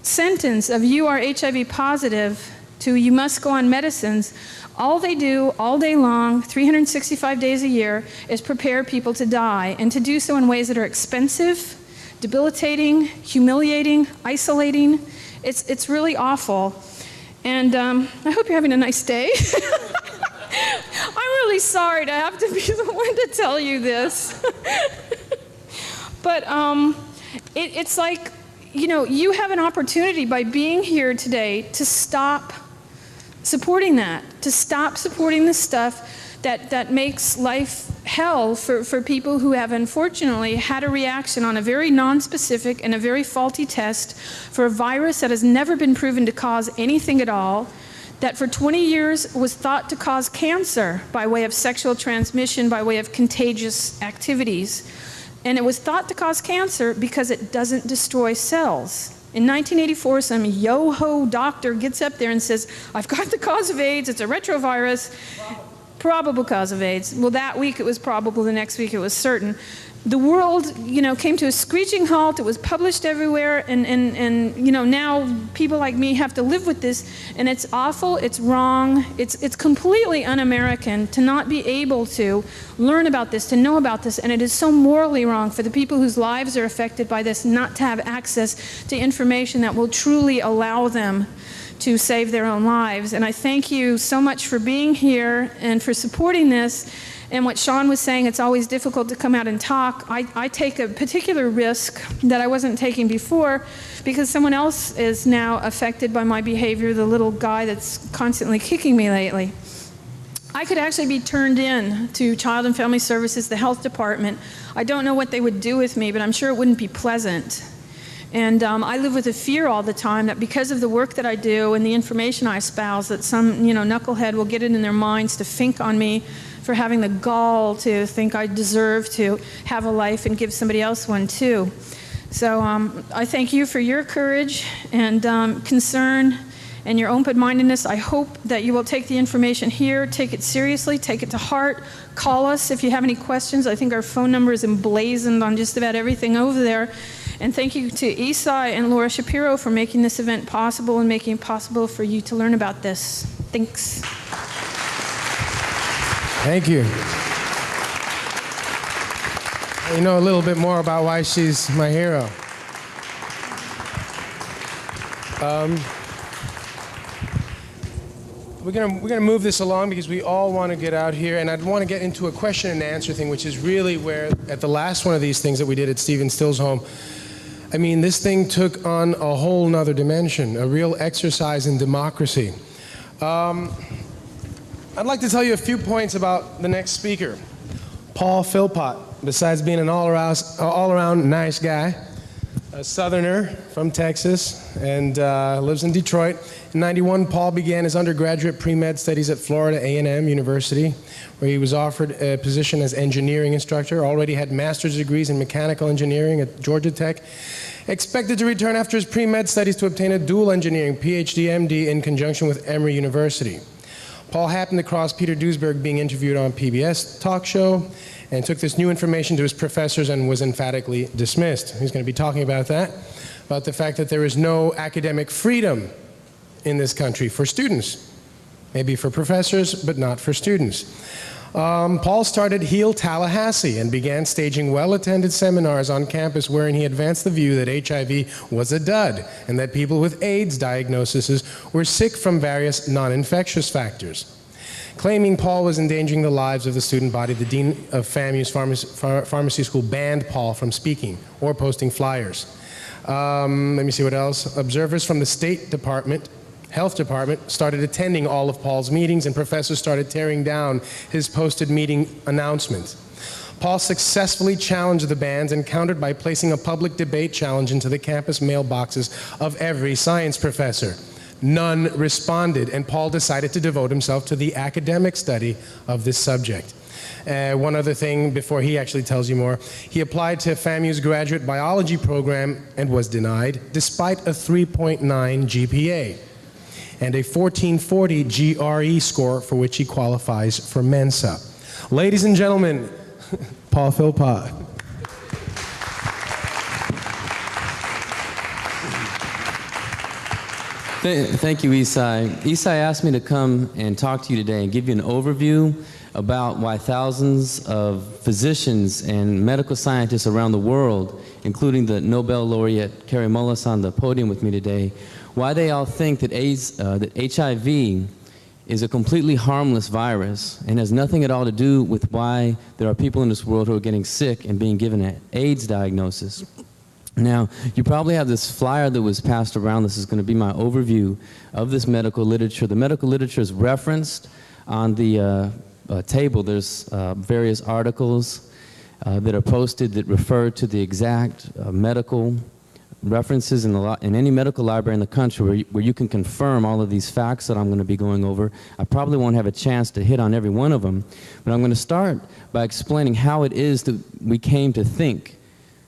sentence of you are HIV positive to you must go on medicines, all they do all day long, 365 days a year, is prepare people to die, and to do so in ways that are expensive, debilitating, humiliating, isolating. It's really awful. And I hope you're having a nice day. I'm really sorry to have to be the one to tell you this. But it's like, you know, you have an opportunity by being here today to stop supporting that, to stop supporting the stuff that makes life hell for people who have unfortunately had a reaction on a very non-specific and a very faulty test for a virus that has never been proven to cause anything at all, that for 20 years was thought to cause cancer by way of sexual transmission, by way of contagious activities. And it was thought to cause cancer because it doesn't destroy cells. In 1984, some yo-ho doctor gets up there and says, I've got the cause of AIDS, it's a retrovirus. Probable cause of AIDS. Well, that week it was probable, the next week it was certain. The world, you know, came to a screeching halt. It was published everywhere, and you know, now people like me have to live with this, and it's awful, it's wrong, it's completely un-American to not be able to learn about this, to know about this, and it is so morally wrong for the people whose lives are affected by this not to have access to information that will truly allow them to save their own lives. And I thank you so much for being here and for supporting this. And what Sean was saying, it's always difficult to come out and talk. I take a particular risk that I wasn't taking before because someone else is now affected by my behavior, the little guy that's constantly kicking me lately. I could actually be turned in to Child and Family Services, the health department. I don't know what they would do with me, but I'm sure it wouldn't be pleasant. And I live with a fear all the time that because of the work that I do and the information I espouse, that some knucklehead will get it in their minds to think on me for having the gall to think I deserve to have a life and give somebody else one too. So I thank you for your courage and concern and your open-mindedness. I hope that you will take the information here, take it seriously, take it to heart. Call us if you have any questions. I think our phone number is emblazoned on just about everything over there. And thank you to Isai and Laura Shapiro for making this event possible and making it possible for you to learn about this. Thanks. Thank you. You know a little bit more about why she's my hero. We're gonna move this along because we all want to get out here, and I'd want to get into a question and answer thing, which is really where, at the last one of these things that we did at Stephen Still's home, I mean, this thing took on a whole nother dimension, a real exercise in democracy. I'd like to tell you a few points about the next speaker, Paul Philpott. Besides being an all-around nice guy, a Southerner from Texas, and lives in Detroit. In '91, Paul began his undergraduate pre-med studies at Florida A&M University, where he was offered a position as engineering instructor, already had master's degrees in mechanical engineering at Georgia Tech, expected to return after his pre-med studies to obtain a dual engineering PhD MD in conjunction with Emory University. Paul happened to cross Peter Duesberg being interviewed on PBS talk show and took this new information to his professors and was emphatically dismissed. He's going to be talking about that, about the fact that there is no academic freedom in this country for students. Maybe for professors, but not for students. Paul started Heal Tallahassee and began staging well-attended seminars on campus wherein he advanced the view that HIV was a dud and that people with AIDS diagnoses were sick from various non-infectious factors. Claiming Paul was endangering the lives of the student body, the dean of FAMU's pharmacy school banned Paul from speaking or posting flyers. Let me see what else. Observers from the State Department, Health Department, started attending all of Paul's meetings, and professors started tearing down his posted meeting announcements. Paul successfully challenged the bans and countered by placing a public debate challenge into the campus mailboxes of every science professor. None responded, and Paul decided to devote himself to the academic study of this subject. One other thing before he actually tells you more. He applied to FAMU's graduate biology program and was denied, despite a 3.9 GPA and a 1440 GRE score for which he qualifies for Mensa. Ladies and gentlemen, Paul Philpott. Thank you, Isai. Isai asked me to come and talk to you today and give you an overview about why thousands of physicians and medical scientists around the world, including the Nobel laureate Kary Mullis on the podium with me today, why they all think that HIV is a completely harmless virus and has nothing at all to do with why there are people in this world who are getting sick and being given an AIDS diagnosis. Now, you probably have this flyer that was passed around. This is going to be my overview of this medical literature. The medical literature is referenced on the table. There's various articles that are posted that refer to the exact medical references in any medical library in the country where you can confirm all of these facts that I'm going to be going over. I probably won't have a chance to hit on every one of them, but I'm going to start by explaining how it is that we came to think,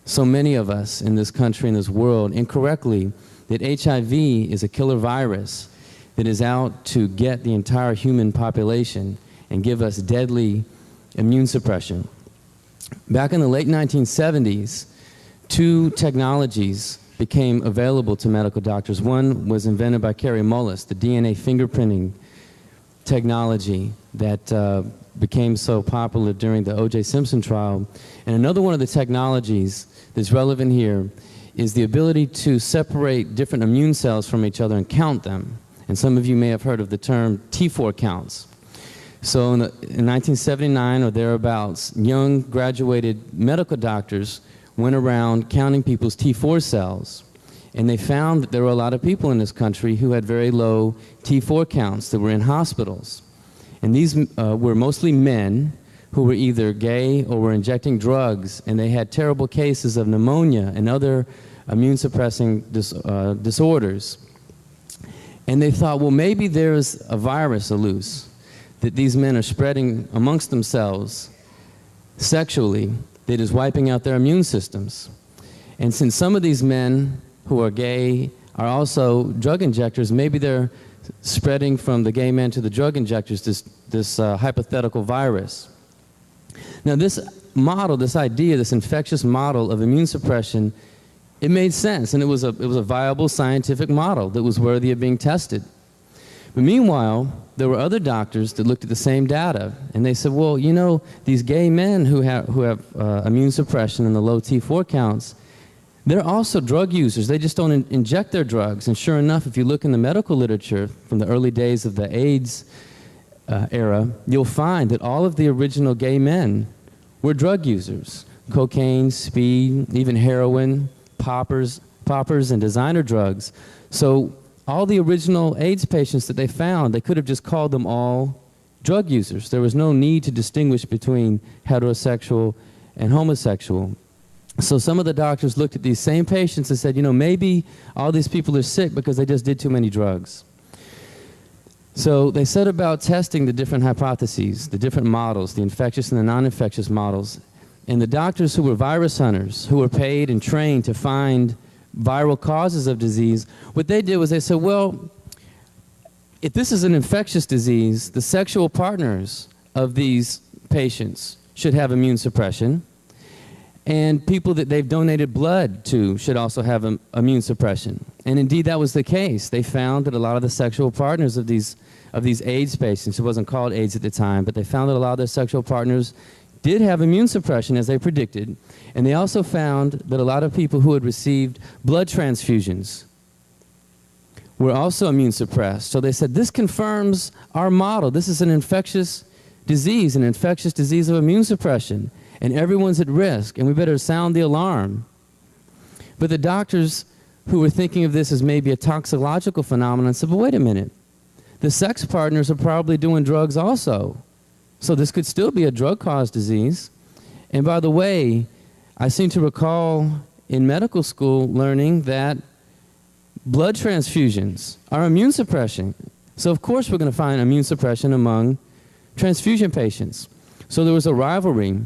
so many of us in this country and this world, incorrectly, that HIV is a killer virus that is out to get the entire human population and give us deadly immune suppression. Back in the late 1970s, two technologies became available to medical doctors. One was invented by Kary Mullis, the DNA fingerprinting technology that became so popular during the O.J. Simpson trial. And another one of the technologies that's relevant here is the ability to separate different immune cells from each other and count them. And some of you may have heard of the term T4 counts. So in 1979 or thereabouts, young graduated medical doctors went around counting people's T4 cells, and they found that there were a lot of people in this country who had very low T4 counts that were in hospitals. And these were mostly men who were either gay or were injecting drugs, and they had terrible cases of pneumonia and other immune-suppressing disorders. And they thought, well, maybe there's a virus loose that these men are spreading amongst themselves sexually that is wiping out their immune systems. And since some of these men who are gay are also drug injectors, maybe they're spreading from the gay men to the drug injectors this hypothetical virus. Now this model, this idea, this infectious model of immune suppression, it made sense, and it was a viable scientific model that was worthy of being tested. But meanwhile, there were other doctors that looked at the same data, and they said, well, you know, these gay men who have immune suppression and the low T4 counts, they're also drug users. They just don't inject their drugs. And sure enough, if you look in the medical literature from the early days of the AIDS era, you'll find that all of the original gay men were drug users. Cocaine, speed, even heroin, poppers, and designer drugs. So all the original AIDS patients that they found, they could have just called them all drug users. There was no need to distinguish between heterosexual and homosexual. So some of the doctors looked at these same patients and said, you know, maybe all these people are sick because they just did too many drugs. So they set about testing the different hypotheses, the different models, the infectious and the non-infectious models. And the doctors who were virus hunters, who were paid and trained to find viral causes of disease, what they did was they said, well, if this is an infectious disease, the sexual partners of these patients should have immune suppression, and people that they've donated blood to should also have immune suppression. And indeed, that was the case. They found that a lot of the sexual partners of these AIDS patients, it wasn't called AIDS at the time, but they found that a lot of their sexual partners did have immune suppression, as they predicted. And they also found that a lot of people who had received blood transfusions were also immune suppressed. So they said, this confirms our model. This is an infectious disease of immune suppression. And everyone's at risk, and we better sound the alarm. But the doctors who were thinking of this as maybe a toxicological phenomenon said, but wait a minute, the sex partners are probably doing drugs also. So this could still be a drug-caused disease. And by the way, I seem to recall in medical school learning that blood transfusions are immune suppression. So of course we're going to find immune suppression among transfusion patients. So there was a rivalry,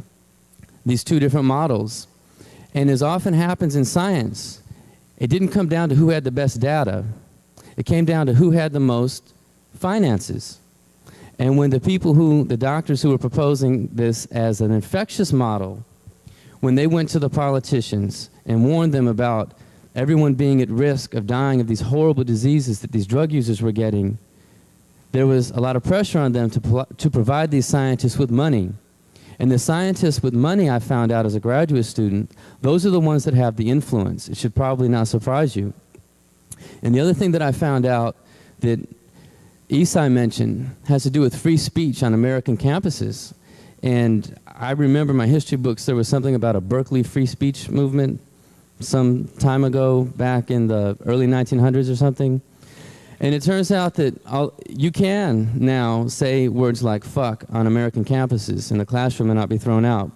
these two different models. And as often happens in science, it didn't come down to who had the best data. It came down to who had the most finances. And when the doctors who were proposing this as an infectious model, when they went to the politicians and warned them about everyone being at risk of dying of these horrible diseases that these drug users were getting, there was a lot of pressure on them to provide these scientists with money. And the scientists with money, I found out as a graduate student, those are the ones that have the influence. It should probably not surprise you. And the other thing that I found out that Isai mentioned has to do with free speech on American campuses. And I remember in my history books there was something about a Berkeley free speech movement some time ago, back in the early 1900s or something. And it turns out that you can now say words like fuck on American campuses in the classroom and not be thrown out.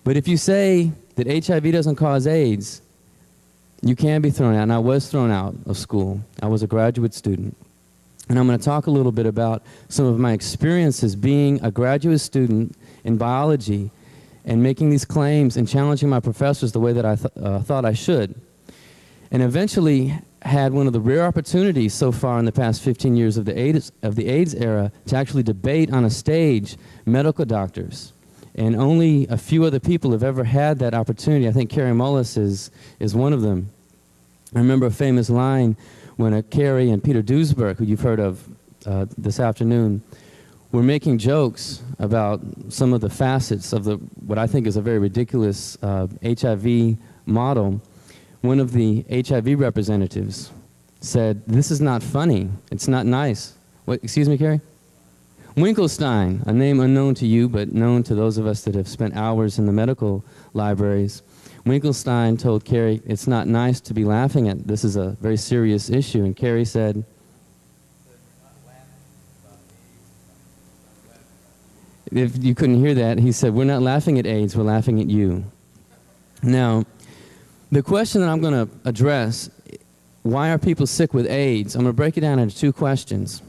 But if you say that HIV doesn't cause AIDS, you can be thrown out. And I was thrown out of school. I was a graduate student. And I'm going to talk a little bit about some of my experiences being a graduate student in biology and making these claims and challenging my professors the way that I thought I should. And eventually had one of the rare opportunities so far in the past 15 years of the AIDS era to actually debate on a stage medical doctors. And only a few other people have ever had that opportunity. I think Kary Mullis is one of them. I remember a famous line when Kary and Peter Duesberg, who you've heard of this afternoon, were making jokes about some of the facets of what I think is a very ridiculous HIV model. One of the HIV representatives said, "This is not funny. It's not nice." What, excuse me, Kary? Winkelstein, a name unknown to you, but known to those of us that have spent hours in the medical libraries. Winkelstein told Kary, "It's not nice to be laughing at. This is a very serious issue." And Kary said, If you couldn't hear that, he said, we're not laughing at AIDS, we're laughing at you. Now, the question that I'm going to address, why are people sick with AIDS? I'm going to break it down into two questions.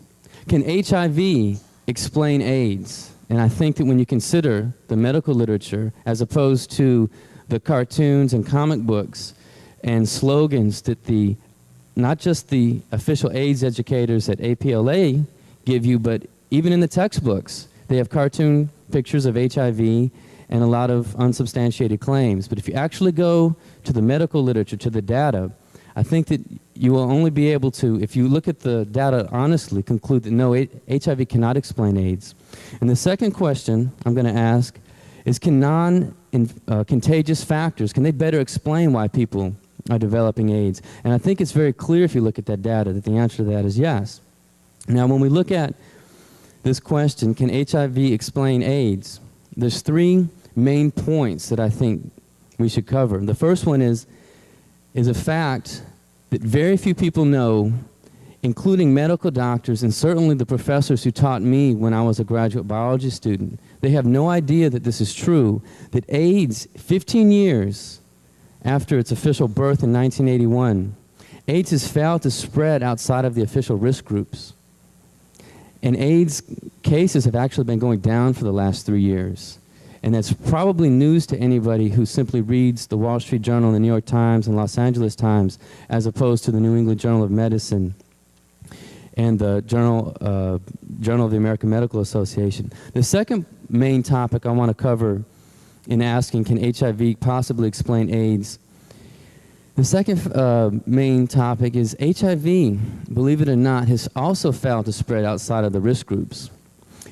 Can HIV explain AIDS? And I think that when you consider the medical literature, as opposed to the cartoons and comic books and slogans that not just the official AIDS educators at APLA give you, but even in the textbooks, they have cartoon pictures of HIV and a lot of unsubstantiated claims. But if you actually go to the medical literature, to the data, I think that you will only be able to, if you look at the data honestly, conclude that no, HIV cannot explain AIDS. And the second question I'm going to ask is, can non-contagious factors, can they better explain why people are developing AIDS? And I think it's very clear if you look at that data that the answer to that is yes. Now, when we look at this question, can HIV explain AIDS? There's three main points that I think we should cover. The first one is a fact that very few people know, including medical doctors and certainly the professors who taught me when I was a graduate biology student. They have no idea that this is true, that AIDS, 15 years after its official birth in 1981, AIDS has failed to spread outside of the official risk groups. And AIDS cases have actually been going down for the last 3 years. And that's probably news to anybody who simply reads the Wall Street Journal, the New York Times, and Los Angeles Times, as opposed to the New England Journal of Medicine and the Journal of the American Medical Association. The second main topic I want to cover in asking, can HIV possibly explain AIDS? The second main topic is HIV, believe it or not, has also failed to spread outside of the risk groups.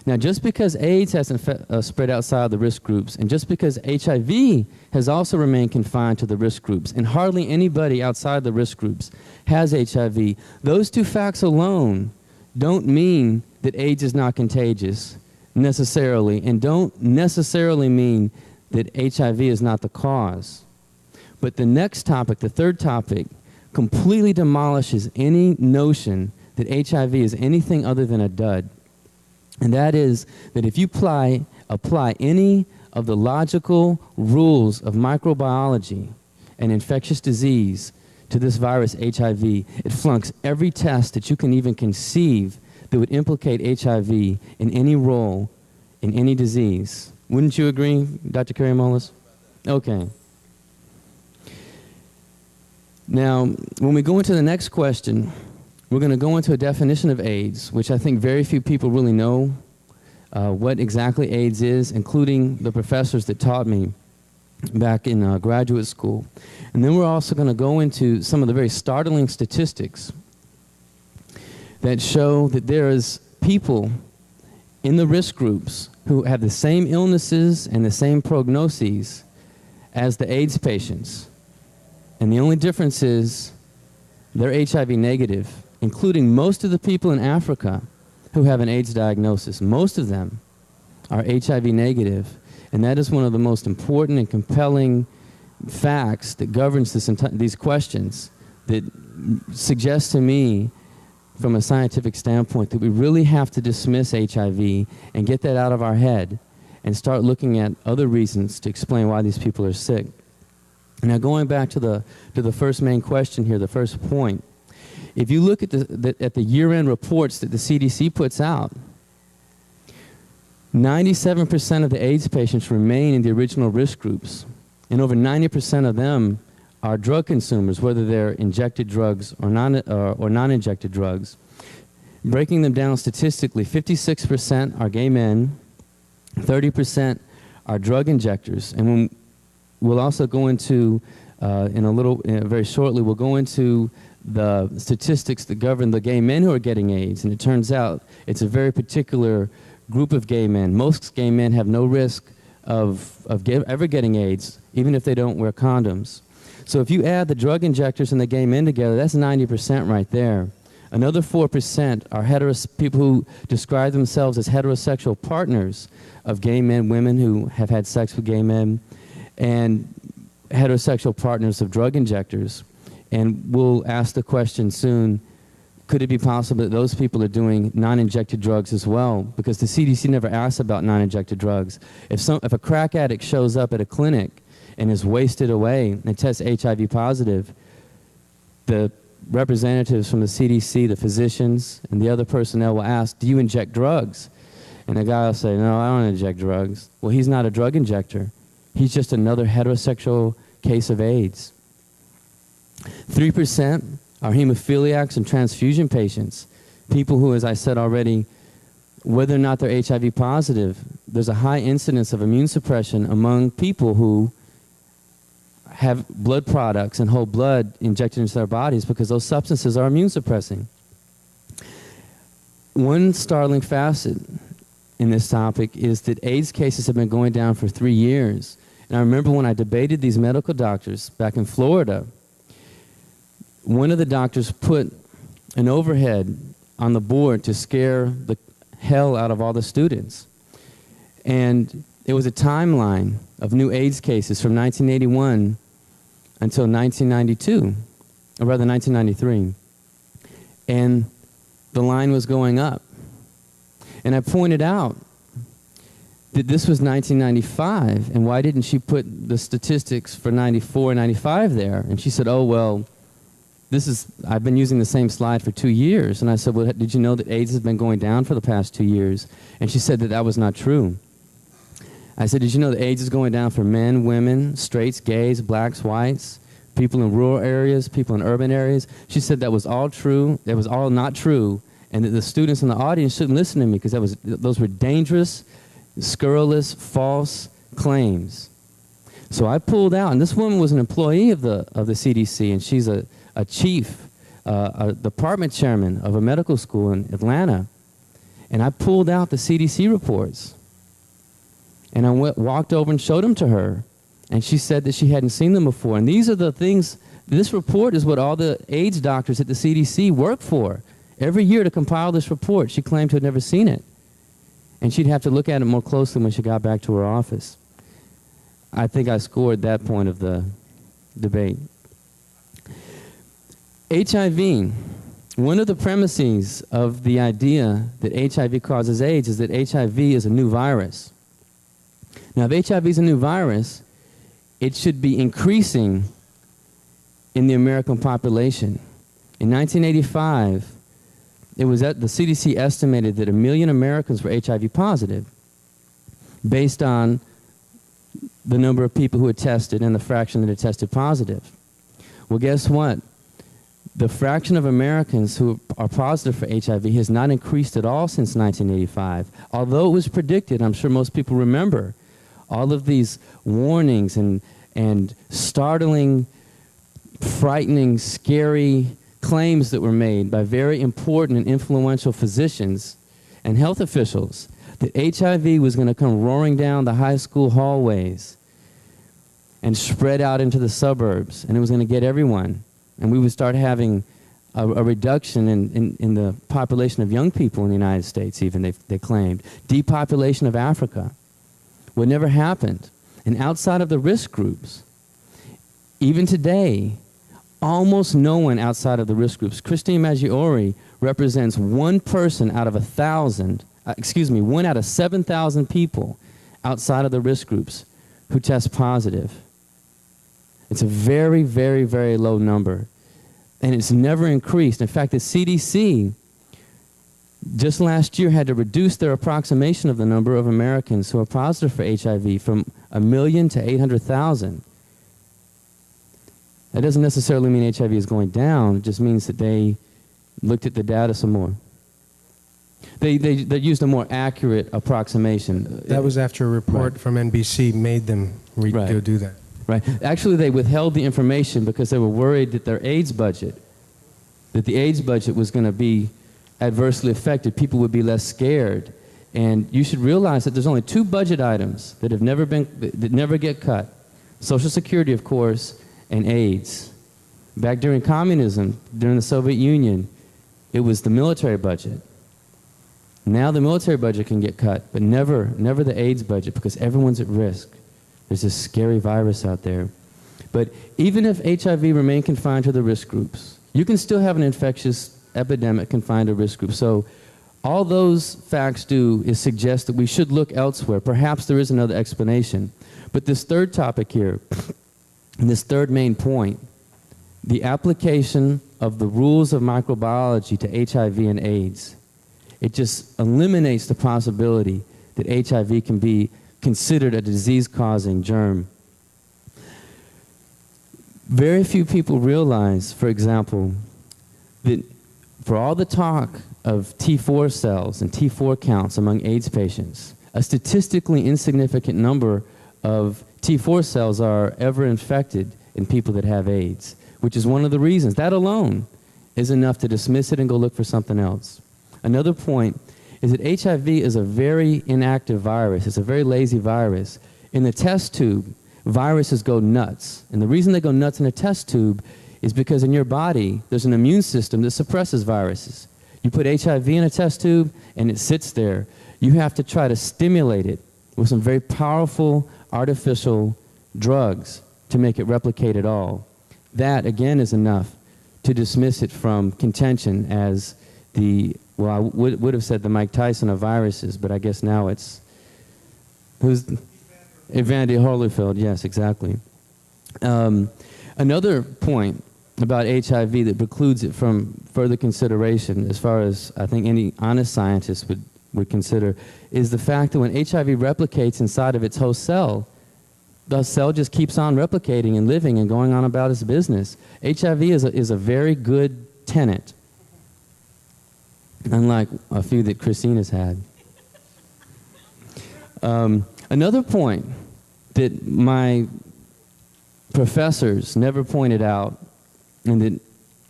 Now, just because AIDS hasn't spread outside of the risk groups, and just because HIV has also remained confined to the risk groups, and hardly anybody outside the risk groups has HIV, those two facts alone don't mean that AIDS is not contagious necessarily, and don't necessarily mean that HIV is not the cause. But the next topic, the third topic, completely demolishes any notion that HIV is anything other than a dud. And that is that if you apply any of the logical rules of microbiology and infectious disease to this virus HIV, it flunks every test that you can even conceive that would implicate HIV in any role in any disease. Wouldn't you agree, Dr. Kary Mullis? Okay. Now, when we go into the next question, we're going to go into a definition of AIDS, which I think very few people really know what exactly AIDS is, including the professors that taught me back in graduate school. And then we're also going to go into some of the very startling statistics that show that there is people in the risk groups who have the same illnesses and the same prognoses as the AIDS patients. And the only difference is they're HIV negative, including most of the people in Africa who have an AIDS diagnosis. Most of them are HIV negative. And that is one of the most important and compelling facts that governs these questions, that suggests to me, from a scientific standpoint, that we really have to dismiss HIV and get that out of our head and start looking at other reasons to explain why these people are sick. Now, going back to the first main question here, the first point, if you look at the year-end reports that the CDC puts out, 97% of the AIDS patients remain in the original risk groups, and over 90% of them are drug consumers, whether they're injected drugs or non-injected drugs. Breaking them down statistically, 56% are gay men, 30% are drug injectors, and when we'll also go into, very shortly, we'll go into the statistics that govern the gay men who are getting AIDS, and it turns out it's a very particular group of gay men. Most gay men have no risk of ever getting AIDS, even if they don't wear condoms. So if you add the drug injectors and the gay men together, that's 90% right there. Another 4% are people who describe themselves as heterosexual partners of gay men, women who have had sex with gay men, and heterosexual partners of drug injectors. And we'll ask the question soon, Could it be possible that those people are doing non-injected drugs as well? Because the CDC never asked about non-injected drugs. If a crack addict shows up at a clinic and is wasted away and tests HIV positive, the representatives from the CDC, the physicians, and the other personnel will ask, do you inject drugs? And the guy will say, no, I don't inject drugs. Well, he's not a drug injector. He's just another heterosexual case of AIDS. 3% are hemophiliacs and transfusion patients, people who, as I said already, whether or not they're HIV positive, there's a high incidence of immune suppression among people who have blood products and whole blood injected into their bodies because those substances are immune suppressing. One startling facet in this topic is that AIDS cases have been going down for 3 years. And I remember when I debated these medical doctors back in Florida, one of the doctors put an overhead on the board to scare the hell out of all the students. And it was a timeline of new AIDS cases from 1981 until 1992, or rather 1993. And the line was going up. And I pointed out that this was 1995, and why didn't she put the statistics for 94 and 95 there? And she said, oh, well, I've been using the same slide for 2 years. And I said, well, did you know that AIDS has been going down for the past 2 years? And she said that that was not true. I said, did you know that AIDS is going down for men, women, straights, gays, blacks, whites, people in rural areas, people in urban areas? She said that was all true, that was all not true, and that the students in the audience shouldn't listen to me because those were dangerous, scurrilous, false claims. So I pulled out, and this woman was an employee of the CDC, and she's a chief, a department chairman of a medical school in Atlanta. And I pulled out the CDC reports. And I walked over and showed them to her. And she said that she hadn't seen them before. And these are the things, this report is what all the AIDS doctors at the CDC work for. Every year to compile this report. She claimed to have never seen it. And she'd have to look at it more closely when she got back to her office. I think I scored that point of the debate. HIV. One of the premises of the idea that HIV causes AIDS is that HIV is a new virus. Now, if HIV is a new virus, it should be increasing in the American population. In 1985, the CDC estimated that 1 million Americans were HIV positive based on the number of people who had tested and the fraction that had tested positive. Well, guess what? The fraction of Americans who are positive for HIV has not increased at all since 1985. Although it was predicted, I'm sure most people remember, all of these warnings and startling, frightening, scary claims that were made by very important and influential physicians and health officials that HIV was going to come roaring down the high school hallways and spread out into the suburbs, and it was going to get everyone. And we would start having a reduction in the population of young people in the United States, even, they claimed. Depopulation of Africa. What never happened. And outside of the risk groups, even today, almost no one outside of the risk groups. Christine Maggiore represents 1 person out of 1,000, one out of 7,000 people outside of the risk groups who test positive. It's a very, very, very low number. And it's never increased. In fact, the CDC just last year had to reduce their approximation of the number of Americans who are positive for HIV from 1 million to 800,000. That doesn't necessarily mean HIV is going down. It just means that they looked at the data some more. They used a more accurate approximation. That was after a report Right. from NBC made them go do that. Right. Actually, they withheld the information because they were worried that their AIDS budget, that the AIDS budget was going to be adversely affected. People would be less scared. And you should realize that there's only 2 budget items that have that never get cut. Social Security, of course, and AIDS. Back during communism, during the Soviet Union, it was the military budget. Now the military budget can get cut, but never the AIDS budget because everyone's at risk. There's this scary virus out there. But even if HIV remained confined to the risk groups, you can still have an infectious epidemic confined to risk groups. So all those facts do is suggest that we should look elsewhere. Perhaps there is another explanation. But this third topic here, this third main point, the application of the rules of microbiology to HIV and AIDS, it just eliminates the possibility that HIV can be considered a disease-causing germ. Very few people realize, for example, that for all the talk of T4 cells and T4 counts among AIDS patients, a statistically insignificant number of T4 cells are ever infected in people that have AIDS, which is one of the reasons. That alone is enough to dismiss it and go look for something else. Another point is that HIV is a very inactive virus. It's a very lazy virus. In the test tube, viruses go nuts. And the reason they go nuts in a test tube is because in your body, there's an immune system that suppresses viruses. You put HIV in a test tube, and it sits there. You have to try to stimulate it with some very powerful artificial drugs to make it replicate at all. That, again, is enough to dismiss it from contention as the, well, I would have said the Mike Tyson of viruses, but I guess now it's, who's? Evander Holyfield, yes, exactly. Another point about HIV that precludes it from further consideration, as far as I think any honest scientist would consider, is the fact that when HIV replicates inside of its host cell, the cell just keeps on replicating and living and going on about its business. HIV is a very good tenant, unlike a few that Christine has had. Another point that my professors never pointed out, and that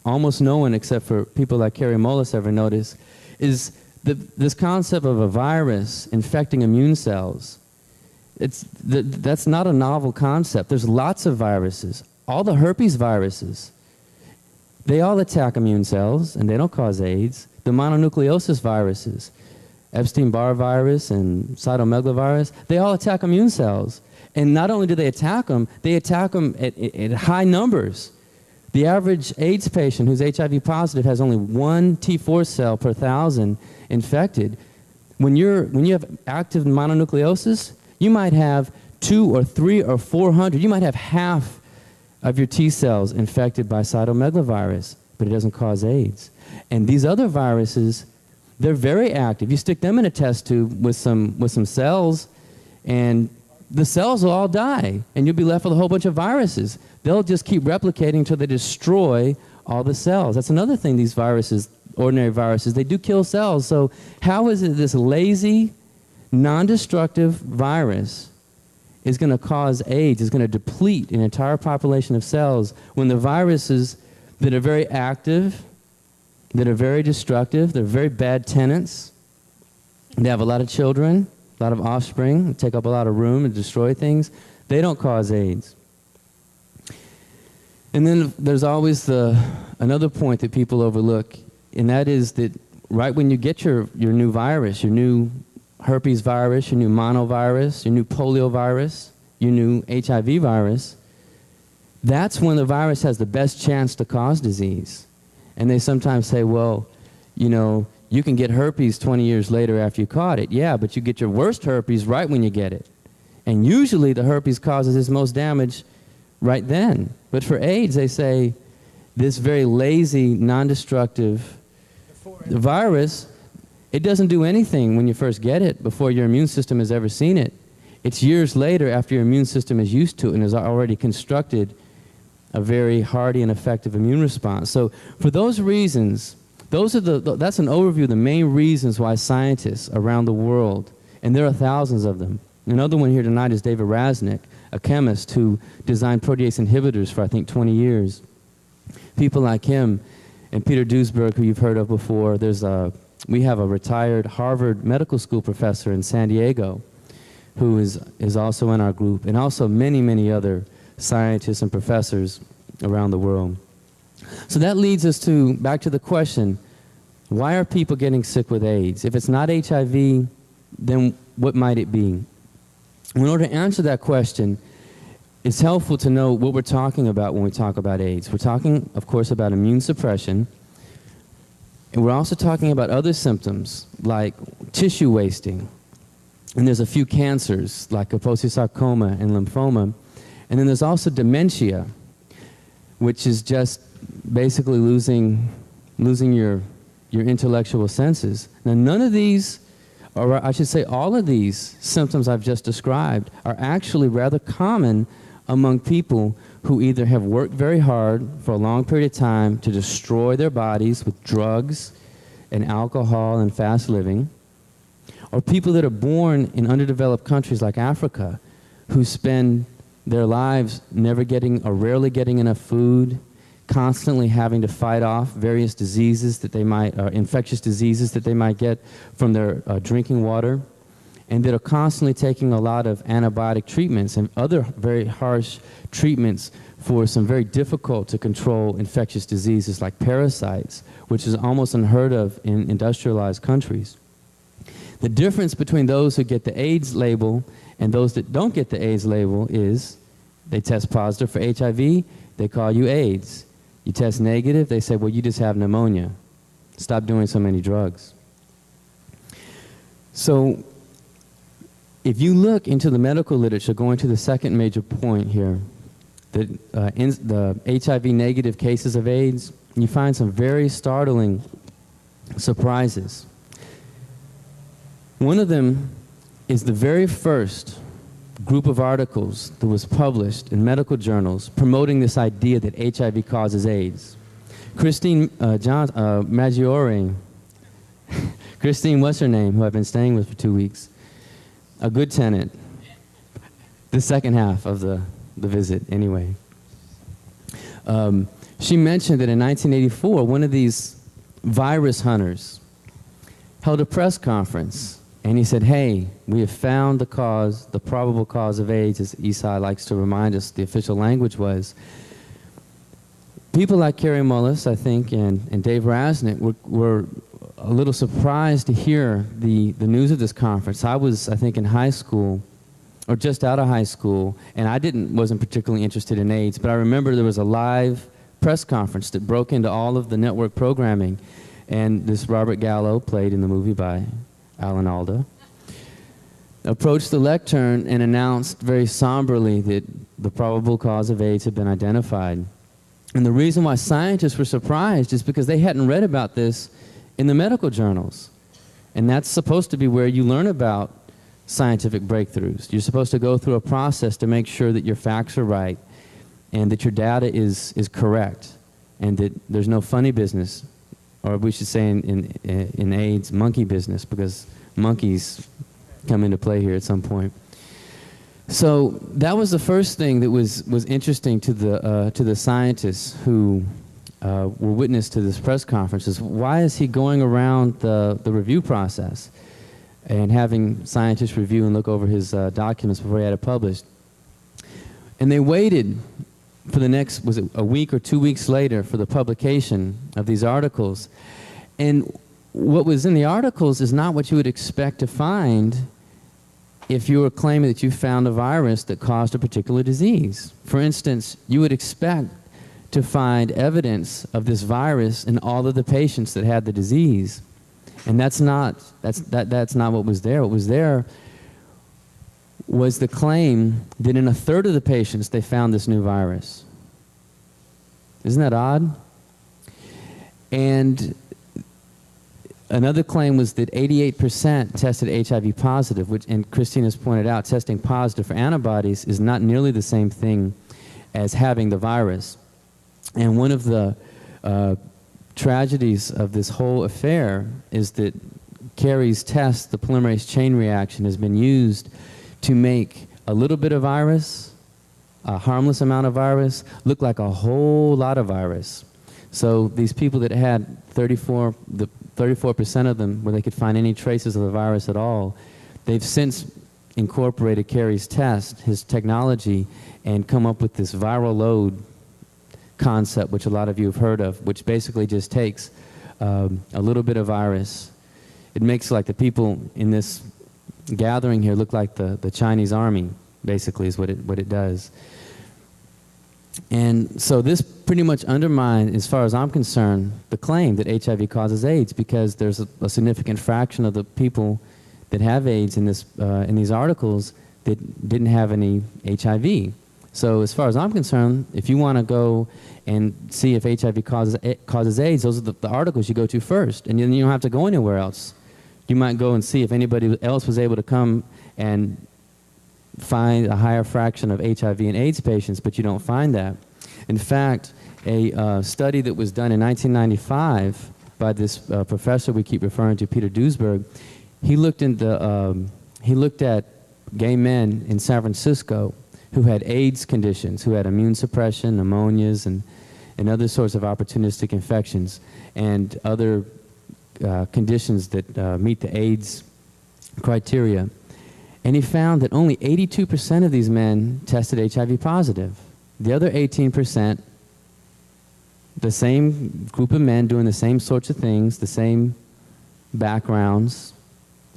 almost no one except for people like Kary Mullis ever noticed, is this concept of a virus infecting immune cells. That's not a novel concept. There's lots of viruses. All the herpes viruses, they all attack immune cells, and they don't cause AIDS. The mononucleosis viruses, Epstein-Barr virus and cytomegalovirus, they all attack immune cells. And not only do they attack them at high numbers. The average AIDS patient who's HIV positive has only one T4 cell per 1,000 infected. When you have active mononucleosis, you might have 2 or 3 or 400. You might have half of your T cells infected by cytomegalovirus, but it doesn't cause AIDS. And these other viruses, they're very active. You stick them in a test tube with some cells, and the cells will all die, and you'll be left with a whole bunch of viruses. They'll just keep replicating until they destroy all the cells. That's another thing, these viruses, ordinary viruses, they do kill cells. So how is it this lazy, non-destructive virus is going to cause AIDS, is going to deplete an entire population of cells, when the viruses that are very active, that are very destructive, they're very bad tenants, they have a lot of children, a lot of offspring, take up a lot of room and destroy things, they don't cause AIDS. And then there's always another point that people overlook, and that is that right when you get your new virus, your new herpes virus, your new monovirus, your new polio virus, your new HIV virus, that's when the virus has the best chance to cause disease. And they sometimes say, well, you know, you can get herpes 20 years later after you caught it. Yeah, but you get your worst herpes right when you get it. And usually the herpes causes its most damage right then. But for AIDS, they say this very lazy, non-destructive virus, it doesn't do anything when you first get it before your immune system has ever seen it. It's years later after your immune system is used to it and has already constructed a very hardy and effective immune response. So for those reasons, that's an overview of the main reasons why scientists around the world, and there are thousands of them. Another one here tonight is David Raznick, a chemist who designed protease inhibitors for I think 20 years. People like him and Peter Duesberg, who you've heard of before. We have a retired Harvard Medical School professor in San Diego who is also in our group, and also many, many other scientists and professors around the world. So that leads us back to the question, why are people getting sick with AIDS? If it's not HIV, then what might it be? In order to answer that question, it's helpful to know what we're talking about when we talk about AIDS. We're talking, of course, about immune suppression. And we're also talking about other symptoms like tissue wasting. And there's a few cancers like sarcoma and lymphoma. And then there's also dementia, which is just basically losing your intellectual senses. Now, none of these, or I should say all of these symptoms I've just described are actually rather common among people who either have worked very hard for a long period of time to destroy their bodies with drugs and alcohol and fast living, or people that are born in underdeveloped countries like Africa who spend their lives never getting or rarely getting enough food, constantly having to fight off various diseases that they might, infectious diseases that they might get from their drinking water, and that are constantly taking a lot of antibiotic treatments and other very harsh treatments for some very difficult to control infectious diseases like parasites, which is almost unheard of in industrialized countries. The difference between those who get the AIDS label and those that don't get the AIDS label is they test positive for HIV, they call you AIDS. You test negative, they say, well, you just have pneumonia. Stop doing so many drugs. So if you look into the medical literature, going to the second major point here, the HIV negative cases of AIDS, you find some very startling surprises. One of them is the very first group of articles that was published in medical journals promoting this idea that HIV causes AIDS. Maggiore, Christine, what's her name, who I've been staying with for 2 weeks, a good tenant, the second half of the visit anyway. She mentioned that in 1984, one of these virus hunters held a press conference, and he said, hey, we have found the cause, the probable cause of AIDS, as Isai likes to remind us the official language was. People like Kary Mullis, I think, and Dave Rasnick were a little surprised to hear the news of this conference. I was, I think, in high school, or just out of high school, and I wasn't particularly interested in AIDS, but I remember there was a live press conference that broke into all of the network programming, and this Robert Gallo, played in the movie by Alan Alda, approached the lectern and announced very somberly that the probable cause of AIDS had been identified. And the reason why scientists were surprised is because they hadn't read about this in the medical journals. And that's supposed to be where you learn about scientific breakthroughs. You're supposed to go through a process to make sure that your facts are right and that your data is correct and that there's no funny business, or we should say in AIDS, monkey business, because monkeys come into play here at some point. So that was the first thing that was interesting to the scientists who were witness to this press conference, is why is he going around the review process and having scientists review and look over his documents before he had it published? And they waited for the next, was it a week or 2 weeks later, for the publication of these articles. And what was in the articles is not what you would expect to find if you were claiming that you found a virus that caused a particular disease. For instance, you would expect to find evidence of this virus in all of the patients that had the disease. And that's not what was there. What was there was the claim that in a third of the patients they found this new virus. Isn't that odd? And another claim was that 88% tested HIV positive, which, and Christina's pointed out, testing positive for antibodies is not nearly the same thing as having the virus. And one of the tragedies of this whole affair is that Kary's test, the polymerase chain reaction, has been used to make a little bit of virus, a harmless amount of virus, look like a whole lot of virus. So these people that had 34% of them where they could find any traces of the virus at all, they've since incorporated Kary's test, his technology, and come up with this viral load concept, which a lot of you have heard of, which basically just takes a little bit of virus. It makes like the people in this gathering here look like the Chinese army, basically, is what it does. And so this pretty much undermines, as far as I'm concerned, the claim that HIV causes AIDS, because there's a significant fraction of the people that have AIDS in these articles that didn't have any HIV. So as far as I'm concerned, if you want to go and see if HIV causes AIDS, those are the articles you go to first, and then you don't have to go anywhere else. You might go and see if anybody else was able to come and find a higher fraction of HIV and AIDS patients, but you don't find that. In fact, a study that was done in 1995 by this professor we keep referring to, Peter Duesberg, he looked at gay men in San Francisco who had AIDS conditions, who had immune suppression, pneumonias, and other sorts of opportunistic infections, and other conditions that meet the AIDS criteria. And he found that only 82% of these men tested HIV positive. The other 18%, the same group of men doing the same sorts of things, the same backgrounds,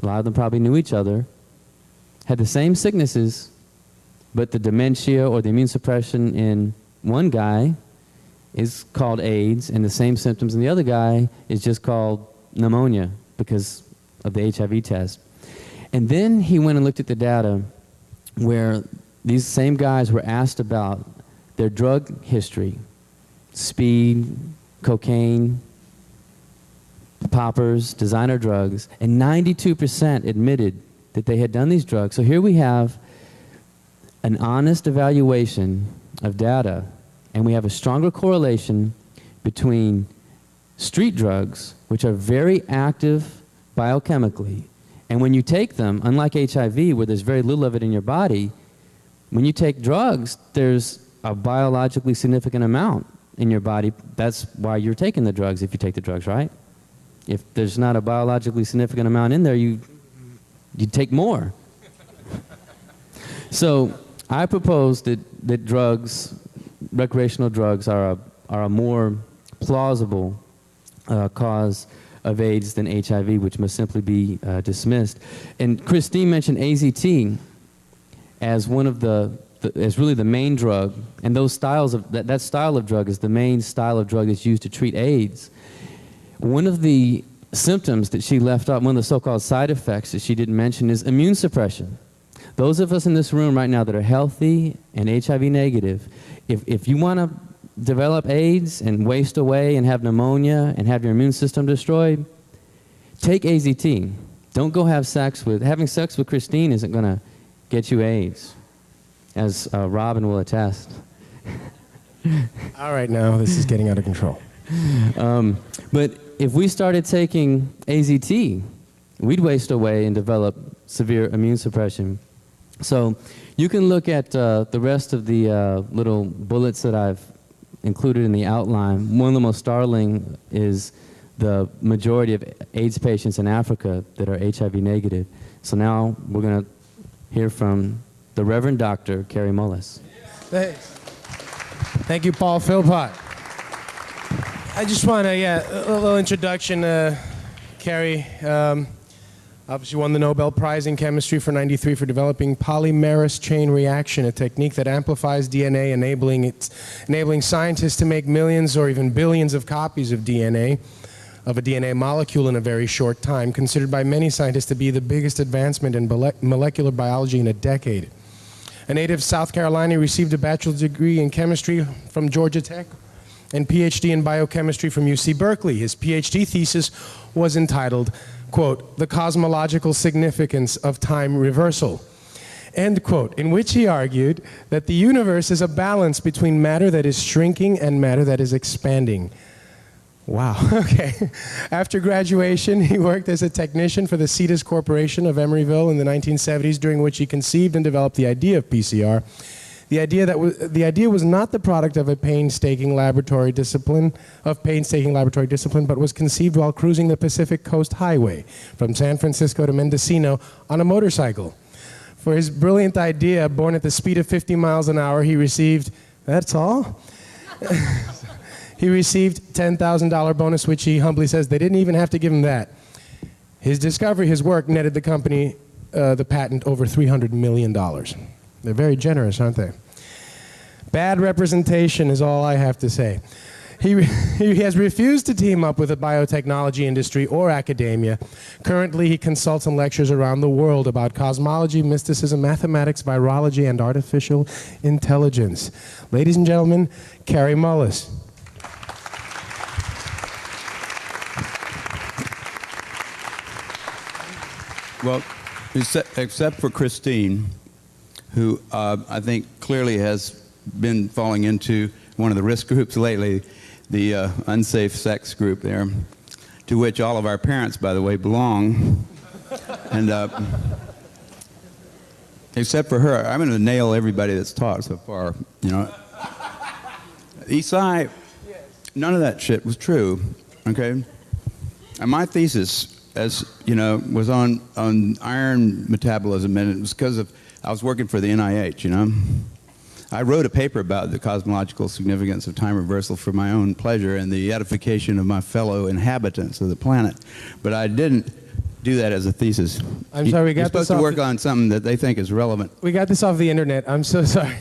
a lot of them probably knew each other, had the same sicknesses, but the dementia or the immune suppression in one guy is called AIDS, and the same symptoms in the other guy is just called pneumonia because of the HIV test. And then he went and looked at the data where these same guys were asked about their drug history, speed, cocaine, poppers, designer drugs, and 92% admitted that they had done these drugs. So here we have an honest evaluation of data, and we have a stronger correlation between street drugs, which are very active biochemically, and when you take them, unlike HIV, where there's very little of it in your body, when you take drugs, there's a biologically significant amount in your body. That's why you're taking the drugs if you take the drugs, right? If there's not a biologically significant amount in there, you take more. So I propose that drugs, recreational drugs, are a more plausible cause of AIDS than HIV, which must simply be dismissed. And Christine mentioned AZT as one of as really the main drug, and those styles of that style of drug is the main style of drug that's used to treat AIDS. One of the symptoms that she left out, one of the so-called side effects that she didn't mention, is immune suppression. Those of us in this room right now that are healthy and HIV negative, if you want to develop AIDS and waste away and have pneumonia and have your immune system destroyed, take AZT. Don't go having sex with Christine isn't going to get you AIDS, as Robin will attest. All right, now this is getting out of control. But if we started taking AZT, we'd waste away and develop severe immune suppression. So you can look at the rest of the little bullets that I've included in the outline. One of the most startling is the majority of AIDS patients in Africa that are HIV negative. So now we're going to hear from the Reverend Dr. Kary Mullis. Thanks. Thank you, Paul Philpott. I just want to, a little introduction. Kary obviously won the Nobel Prize in Chemistry for '93 for developing polymerase chain reaction, a technique that amplifies DNA, enabling scientists to make millions or even billions of copies of a DNA molecule in a very short time, considered by many scientists to be the biggest advancement in molecular biology in a decade. A native of South Carolina, he received a bachelor's degree in chemistry from Georgia Tech and PhD in biochemistry from UC Berkeley. His PhD thesis was entitled, quote, "The Cosmological Significance of Time Reversal," end quote, in which he argued that the universe is a balance between matter that is shrinking and matter that is expanding. Wow, okay. After graduation, he worked as a technician for the Cetus Corporation of Emeryville in the 1970s, during which he conceived and developed the idea of PCR. The idea was not the product of painstaking laboratory discipline, but was conceived while cruising the Pacific Coast Highway from San Francisco to Mendocino on a motorcycle. For his brilliant idea, born at the speed of 50 miles an hour, he received, that's all? He received $10,000 bonus, which he humbly says they didn't even have to give him that. His discovery, his work, netted the company the patent over $300 million. They're very generous, aren't they? Bad representation is all I have to say. He has refused to team up with the biotechnology industry or academia. Currently, he consults and lectures around the world about cosmology, mysticism, mathematics, virology, and artificial intelligence. Ladies and gentlemen, Kary Mullis. Well, except for Christine, who I think clearly has been falling into one of the risk groups lately, the unsafe sex group there, to which all of our parents, by the way, belong. And except for her, I'm going to nail everybody that's talked so far, you know. Isai, none of that shit was true, okay? And my thesis, as you know, was on iron metabolism, and it was because of I was working for the NIH, you know. I wrote a paper about the cosmological significance of time reversal for my own pleasure and the edification of my fellow inhabitants of the planet, but I didn't do that as a thesis. I'm sorry, we got You're supposed to work on something that they think is relevant. We got this off the internet. I'm so sorry.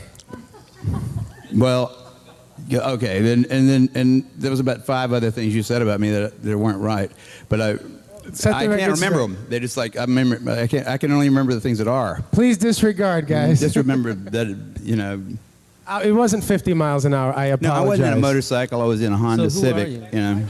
Well, okay, and there was about 5 other things you said about me that weren't right, but I can't remember them. They just like I can only remember the things that are. Please disregard, guys. Just remember that, you know. It wasn't 50 miles an hour. I apologize. No, I wasn't in a motorcycle. I was in a Honda Civic. You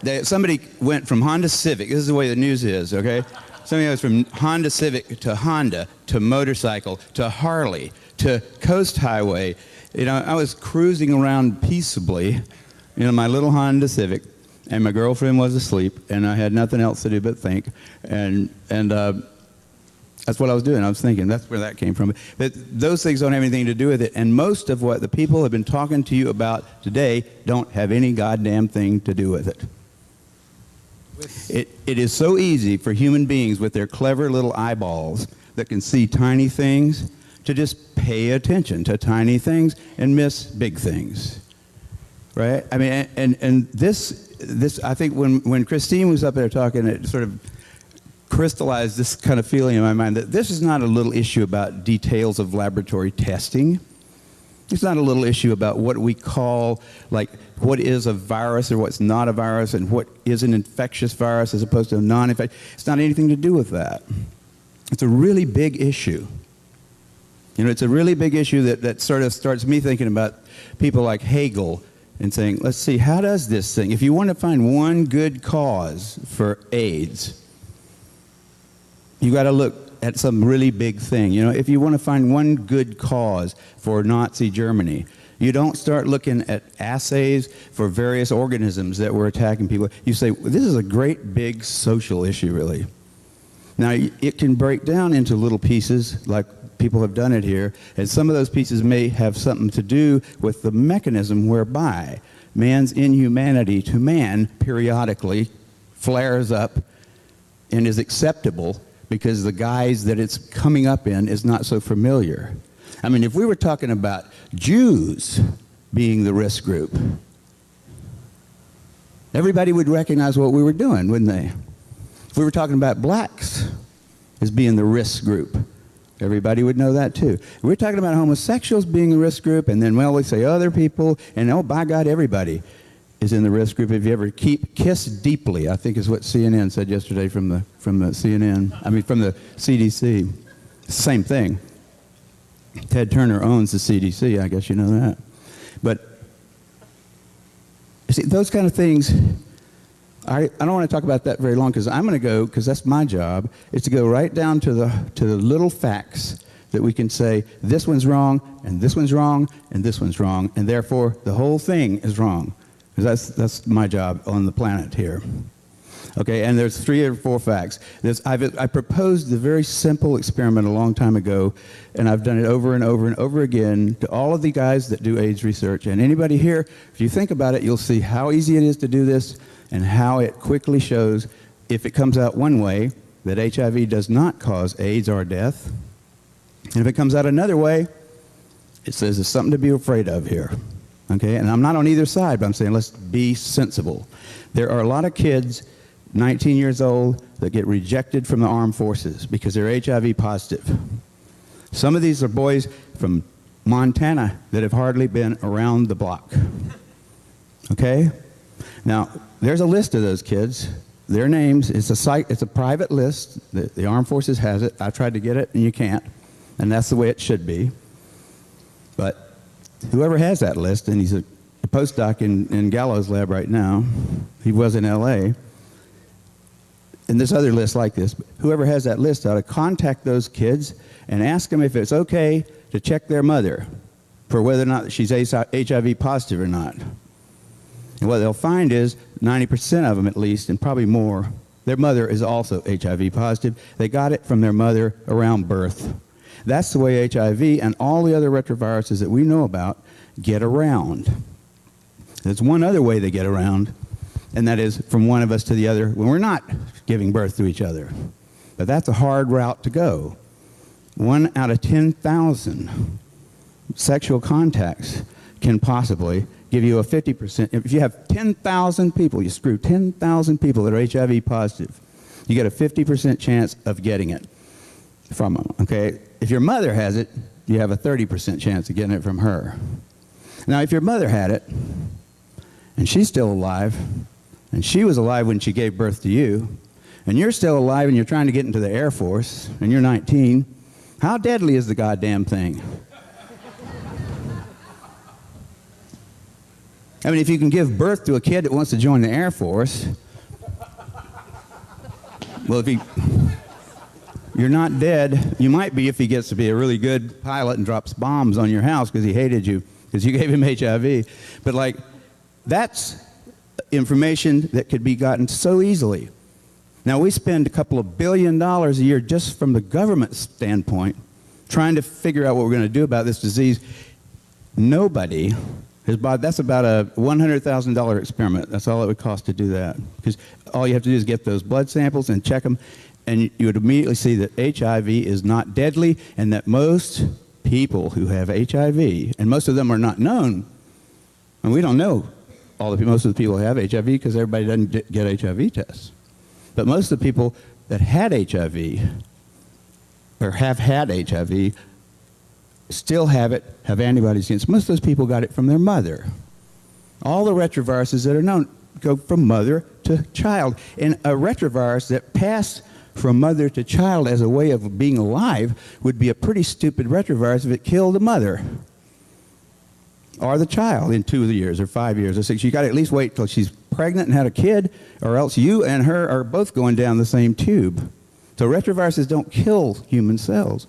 know. Somebody went from Honda Civic. This is the way the news is, okay? Somebody goes from Honda Civic to Honda to motorcycle to Harley to Coast Highway. You know, I was cruising around peaceably in my little Honda Civic. And my girlfriend was asleep, and I had nothing else to do but think, and that's what I was doing. I was thinking. That's where that came from. But those things don't have anything to do with it, and most of what the people have been talking to you about today don't have any goddamn thing to do with it. It is so easy for human beings with their clever little eyeballs that can see tiny things to just pay attention to tiny things and miss big things. Right? I mean, and this I think when Christine was up there talking, it sort of crystallized this kind of feeling in my mind that this is not a little issue about details of laboratory testing. It's not a little issue about what we call, like, what is a virus or what's not a virus and what is an infectious virus as opposed to a non-infectious. It's not anything to do with that. It's a really big issue. You know, it's a really big issue that sort of starts me thinking about people like Hegel and saying, let's see, how does this thing, if you want to find one good cause for AIDS, you got to look at some really big thing. You know, if you want to find one good cause for Nazi Germany, you don't start looking at assays for various organisms that were attacking people. You say, well, this is a great big social issue, really. Now, it can break down into little pieces, like people have done it here, and some of those pieces may have something to do with the mechanism whereby man's inhumanity to man periodically flares up and is acceptable because the guise that it's coming up in is not so familiar. I mean, if we were talking about Jews being the risk group, everybody would recognize what we were doing, wouldn't they? If we were talking about blacks as being the risk group, everybody would know that too. We're talking about homosexuals being a risk group, and then, well, we say other people, and oh, by God, everybody is in the risk group. If you ever kiss deeply, I think is what CNN said yesterday from the CDC. Same thing. Ted Turner owns the CDC, I guess you know that. But you see, those kind of things, I don't want to talk about that very long because I'm going to go, because that's my job, is to go right down to the little facts that we can say, this one's wrong, and this one's wrong, and this one's wrong, and therefore the whole thing is wrong. Because that's my job on the planet here. Okay, and there's 3 or 4 facts. I proposed the very simple experiment a long time ago, and I've done it over and over and over again to all of the guys that do AIDS research. And anybody here, if you think about it, you'll see how easy it is to do this and how it quickly shows, if it comes out one way, that HIV does not cause AIDS or death. And if it comes out another way, it says there's something to be afraid of here. Okay, and I'm not on either side, but I'm saying let's be sensible. There are a lot of kids 19 years old that get rejected from the armed forces because they're HIV positive. Some of these are boys from Montana that have hardly been around the block. Okay? Now, there's a list of those kids. Their names, it's a private list. The Armed Forces has it. I tried to get it, and you can't. And that's the way it should be. But whoever has that list, and he's a postdoc in Gallo's lab right now, he was in LA, and there's other lists like this, but whoever has that list ought to contact those kids and ask them if it's okay to check their mother for whether or not she's HIV positive or not. And what they'll find is 90% of them at least, and probably more, their mother is also HIV positive. They got it from their mother around birth. That's the way HIV and all the other retroviruses that we know about get around. There's one other way they get around, and that is from one of us to the other when we're not giving birth to each other. But that's a hard route to go. 1 out of 10,000 sexual contacts can possibly give you a 50%. If you have 10,000 people, you screw 10,000 people that are HIV positive, you get a 50% chance of getting it from them, okay? If your mother has it, you have a 30% chance of getting it from her. Now, if your mother had it, and she's still alive, and she was alive when she gave birth to you, and you're still alive and you're trying to get into the Air Force, and you're 19, how deadly is the goddamn thing? I mean, if you can give birth to a kid that wants to join the Air Force, well, if you're not dead, you might be if he gets to be a really good pilot and drops bombs on your house because he hated you, because you gave him HIV. But, like, that's information that could be gotten so easily. Now, we spend a couple of $1 billion a year just from the government standpoint trying to figure out what we're going to do about this disease. Nobody has bought, that's about a $100,000 experiment. That's all it would cost to do that. Because all you have to do is get those blood samples and check them, and you would immediately see that HIV is not deadly, and that most people who have HIV, and most of them are not known, and we don't know most of the people who have HIV because everybody doesn't get HIV tests. But most of the people that had HIV or have had HIV still have it, have antibodies against. Most of those people got it from their mother. All the retroviruses that are known go from mother to child. And a retrovirus that passed from mother to child as a way of being alive would be a pretty stupid retrovirus if it killed the mother or the child in 2 years or 5 years or 6. You got to at least wait till she's pregnant and had a kid, or else you and her are both going down the same tube. So retroviruses don't kill human cells.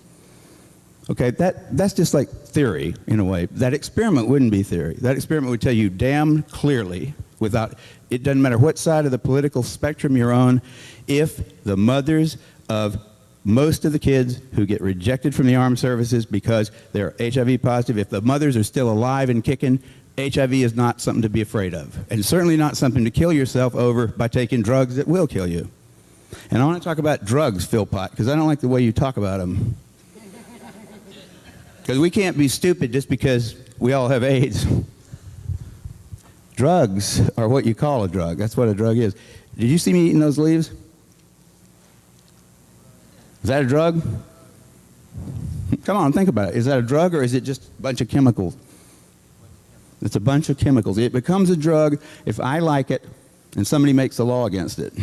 Okay, that's just like theory in a way. That experiment wouldn't be theory. That experiment would tell you damn clearly, it doesn't matter what side of the political spectrum you're on, if the mothers of most of the kids who get rejected from the armed services because they're HIV positive, if the mothers are still alive and kicking, HIV is not something to be afraid of. And certainly not something to kill yourself over by taking drugs that will kill you. And I want to talk about drugs, Philpott, because I don't like the way you talk about them. Because we can't be stupid just because we all have AIDS. Drugs are what you call a drug. That's what a drug is. Did you see me eating those leaves? Is that a drug? Come on, think about it. Is that a drug, or is it just a bunch of chemicals? It's a bunch of chemicals. It becomes a drug if I like it and somebody makes a law against it.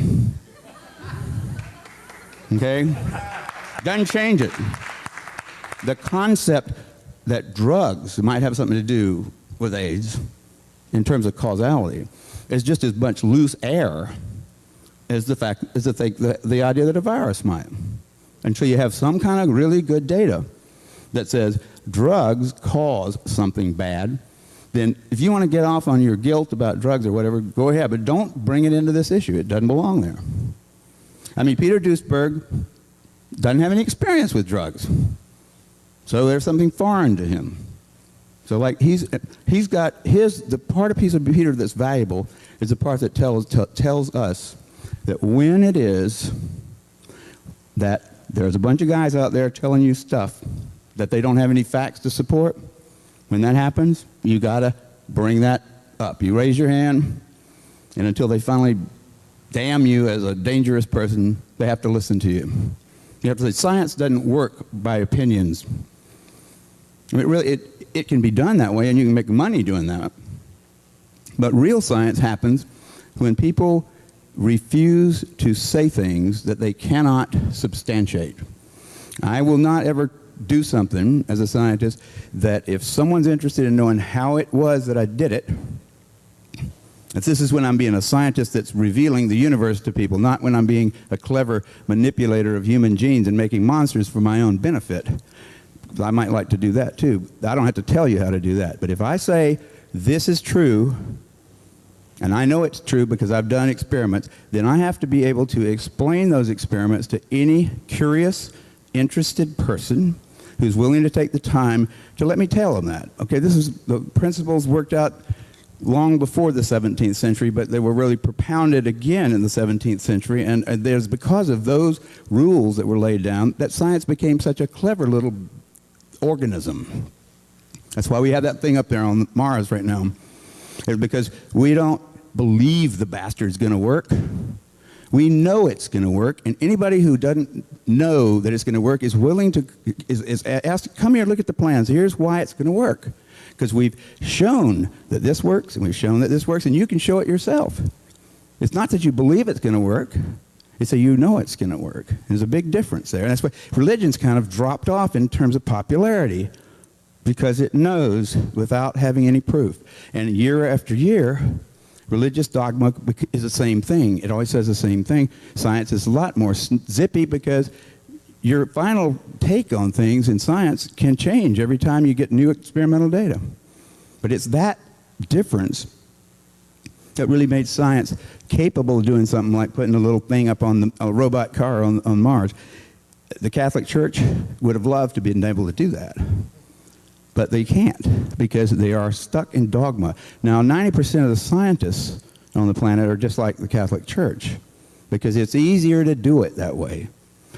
Okay? Doesn't change it. The concept that drugs might have something to do with AIDS in terms of causality is just as much loose air as the idea that a virus might. Until you have some kind of really good data that says drugs cause something bad, then if you want to get off on your guilt about drugs or whatever, go ahead, but don't bring it into this issue. It doesn't belong there. I mean, Peter Duesberg doesn't have any experience with drugs, so there's something foreign to him. So, like, he's got the part of piece of Peter that's valuable is the part that tells us that when it is that there's a bunch of guys out there telling you stuff that they don't have any facts to support, when that happens, you got to bring that up. You raise your hand, and until they finally damn you as a dangerous person, they have to listen to you. You have to say, science doesn't work by opinions. I mean, really, it can be done that way, and you can make money doing that. But real science happens when people refuse to say things that they cannot substantiate. I will not ever do something as a scientist that if someone's interested in knowing how it was that I did it, this is when I'm being a scientist that's revealing the universe to people, not when I'm being a clever manipulator of human genes and making monsters for my own benefit. I might like to do that too. I don't have to tell you how to do that. But if I say this is true, and I know it's true because I've done experiments, then I have to be able to explain those experiments to any curious, interested person who's willing to take the time to let me tell them that. Okay, this is the principles worked out long before the 17th century, but they were really propounded again in the 17th century, and there's because of those rules that were laid down that science became such a clever little organism. That's why we have that thing up there on Mars right now. It's because we don't believe the bastard's going to work. We know it's going to work, and anybody who doesn't know that it's going to work is willing to is asked, come here, look at the plans. Here's why it's going to work. Because we've shown that this works, and we've shown that this works, and you can show it yourself. It's not that you believe it's going to work. It's that you know it's going to work. There's a big difference there. And that's why religion's kind of dropped off in terms of popularity, because it knows without having any proof. And year after year, religious dogma is the same thing. It always says the same thing. Science is a lot more zippy because your final take on things in science can change every time you get new experimental data. But it's that difference that really made science capable of doing something like putting a little thing up on a robot car on Mars. The Catholic Church would have loved to be able to do that. But they can't because they are stuck in dogma. Now, 90% of the scientists on the planet are just like the Catholic Church because it's easier to do it that way.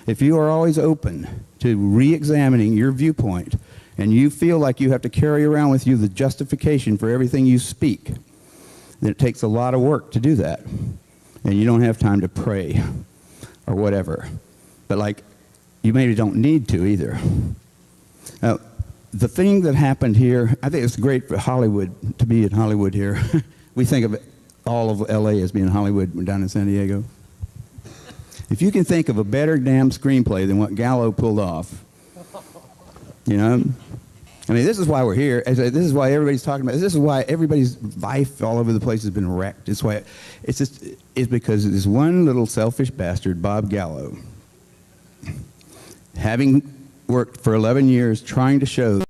If you are always open to re-examining your viewpoint and you feel like you have to carry around with you the justification for everything you speak, then it takes a lot of work to do that. And you don't have time to pray or whatever. But like, you maybe don't need to either. Now, the thing that happened here, I think it's great for Hollywood to be in Hollywood here. We think of all of LA as being Hollywood down in San Diego. If you can think of a better damn screenplay than what Gallo pulled off, you know? I mean, this is why we're here. This is why everybody's talking about this. This is why everybody's life all over the place has been wrecked. It's why it's because of this one little selfish bastard, Bob Gallo, having worked for 11 years trying to show